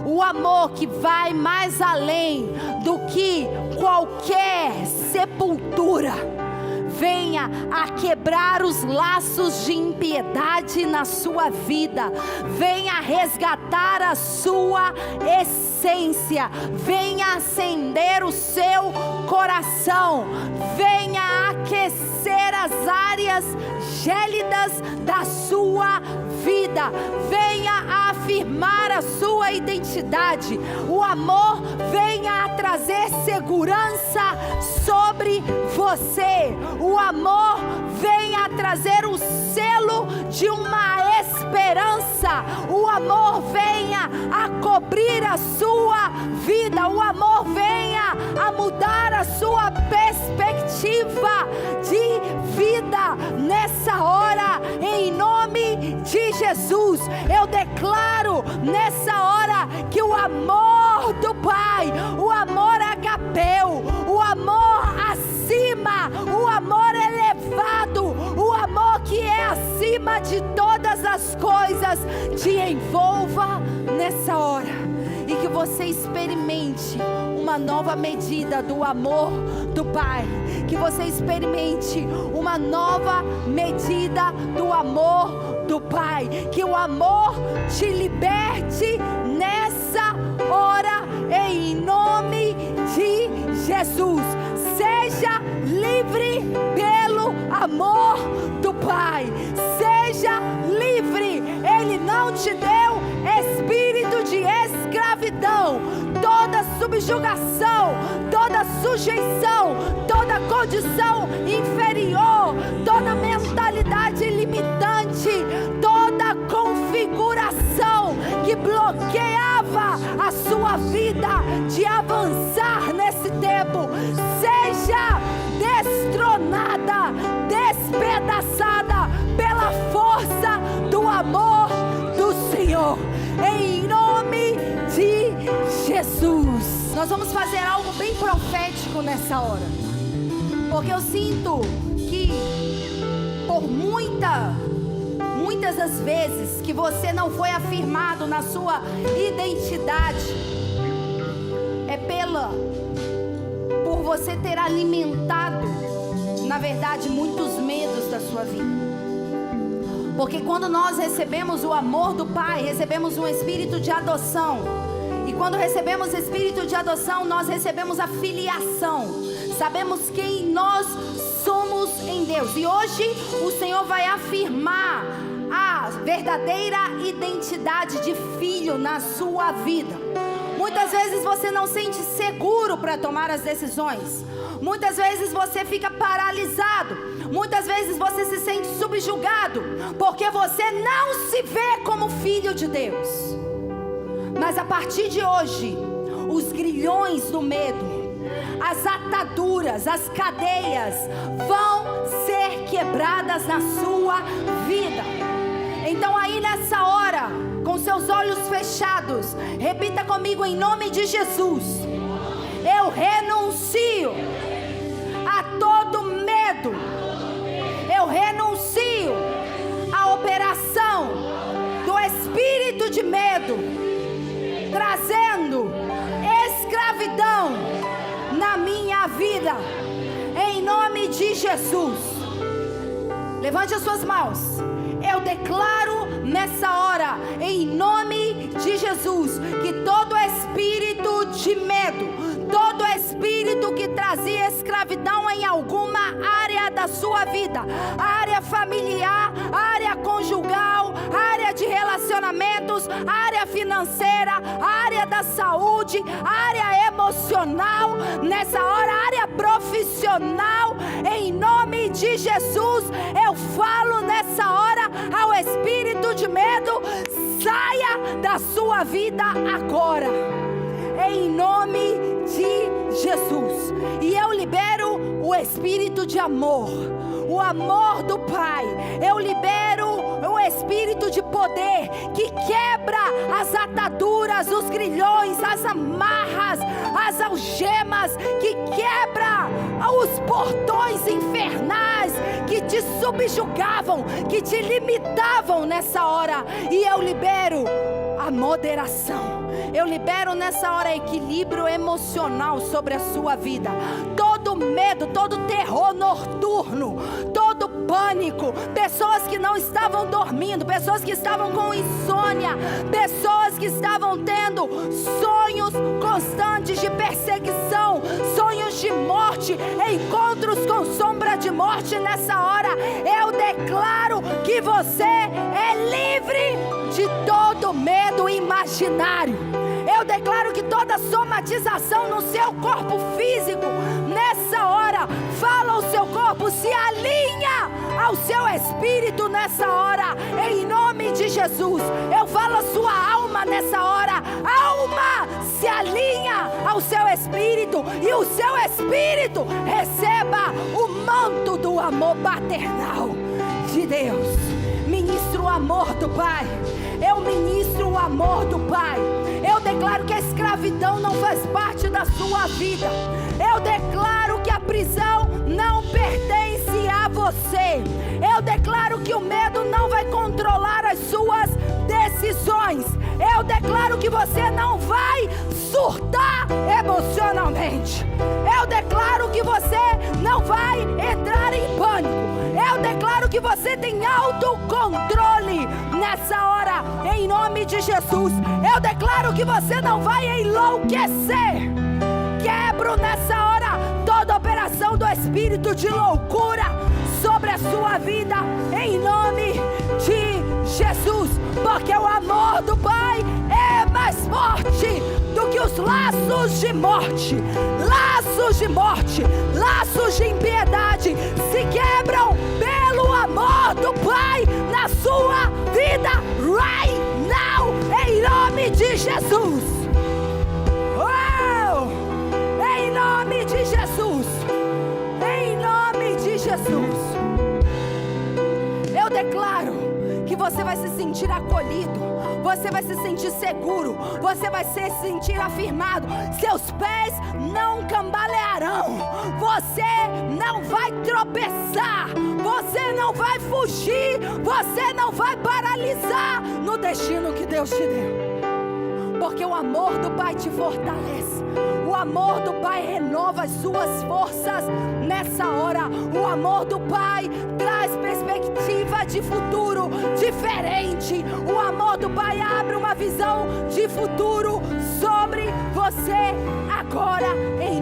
o amor que vai mais além do que qualquer sepultura, venha a quebrar os laços de impiedade na sua vida, venha a resgatar a sua essência, venha acender o seu coração, venha aquecer as áreas gélidas da sua vida, venha afirmar a sua identidade. O amor venha a trazer segurança sobre você. O amor venha a trazer o selo de uma esperança. O amor venha a cobrir a sua vida. O amor venha a mudar a sua perspectiva de vida nessa hora, em nome de Jesus. Eu declaro nessa hora que o amor do Pai, o amor agapeu, o amor acima, o amor elevado, o amor que é acima de todas as coisas, te envolva nessa hora, e que você experimente uma nova medida do amor do Pai, que você experimente uma nova medida do amor do Pai, que o amor te liberte nessa hora, em nome de Jesus. Seja livre pelo amor do Pai, seja livre. Ele não te deu espírito de escravidão. Toda subjugação, toda sujeição, toda condição inferior, toda mentalidade limitante, toda configuração que bloqueava a sua vida de avançar nesse tempo, seja destronada, despedaçada pela força do amor do Senhor, em nome de Jesus. Nós vamos fazer algo bem profético nessa hora, porque eu sinto que por muitas das vezes que você não foi afirmado na sua identidade, é por você ter alimentado, na verdade, muitos medos da sua vida. Porque quando nós recebemos o amor do Pai, recebemos um espírito de adoção. E quando recebemos espírito de adoção, nós recebemos a filiação. Sabemos quem nós somos em Deus. E hoje o Senhor vai afirmar a verdadeira identidade de filho na sua vida. Muitas vezes você não sente seguro para tomar as decisões. Muitas vezes você fica paralisado. Muitas vezes você se sente subjugado, porque você não se vê como filho de Deus. Mas a partir de hoje, os grilhões do medo, as ataduras, as cadeias vão ser quebradas na sua vida. Então aí nessa hora, com seus olhos fechados, repita comigo em nome de Jesus: eu renuncio a todo medo. Eu renuncio à operação do espírito de medo, trazendo escravidão na minha vida, em nome de Jesus. Levante as suas mãos. Eu declaro nessa hora, em nome de Jesus, que todo espírito de medo, todo espírito que trazia escravidão em alguma área da sua vida, área familiar, área conjugal, área de relacionamentos, área financeira, área da saúde, área emocional, nessa hora, área profissional, em nome de Jesus, eu falo nessa hora ao espírito de medo: saia da sua vida agora, em nome de Jesus. E eu libero o espírito de amor, o amor do Pai. Eu libero o espírito de poder que quebra as ataduras, os grilhões, as amarras, as algemas, que quebra os portões infernais que te subjugavam, que te limitavam nessa hora. E eu libero a moderação. Eu libero nessa hora equilíbrio emocional sobre a sua vida. Todo medo, todo terror noturno, todo pânico, pessoas que não estavam dormindo, pessoas que estavam com insônia, pessoas que estavam tendo sonhos constantes de perseguição, sonhos de morte, encontros com sombra de morte. Nessa hora eu declaro que você é livre de todo medo imaginário. Eu declaro que toda somatização no seu corpo físico, nessa hora, fala ao seu corpo, se alinha ao seu espírito nessa hora, em nome de Jesus. Eu falo a sua alma nessa hora, alma, se alinha ao seu espírito, e o seu espírito receba o manto do amor paternal de Deus. Ministro o amor do Pai. Eu ministro o amor do Pai. Eu declaro que a escravidão não faz parte da sua vida. Eu declaro que a prisão não pertence a você. Eu declaro que o medo não vai controlar as suas decisões. Eu declaro que você não vai surtar emocionalmente. Eu declaro que você não vai entrar em pânico. Eu declaro que você tem autocontrole nessa hora, em nome de Jesus. Eu declaro que você não vai enlouquecer. Quebro nessa hora toda operação do espírito de loucura sobre a sua vida, em nome de Jesus. Porque o amor do Pai é mais forte do que os laços de morte. Laços de morte, laços de impiedade se quebram pelo amor do Pai na sua vida, right now, em nome de Jesus. Oh, em nome de Jesus, em nome de Jesus. Eu declaro que você vai se sentir acolhido, você vai se sentir seguro, você vai se sentir afirmado. Seus pés não cambalearão, você não vai tropeçar, você não vai fugir, você não vai paralisar no destino que Deus te deu. Porque o amor do Pai te fortalece. O amor do Pai renova as suas forças nessa hora. O amor do Pai traz perspectiva de futuro diferente. O amor do Pai abre uma visão de futuro sobre você agora, em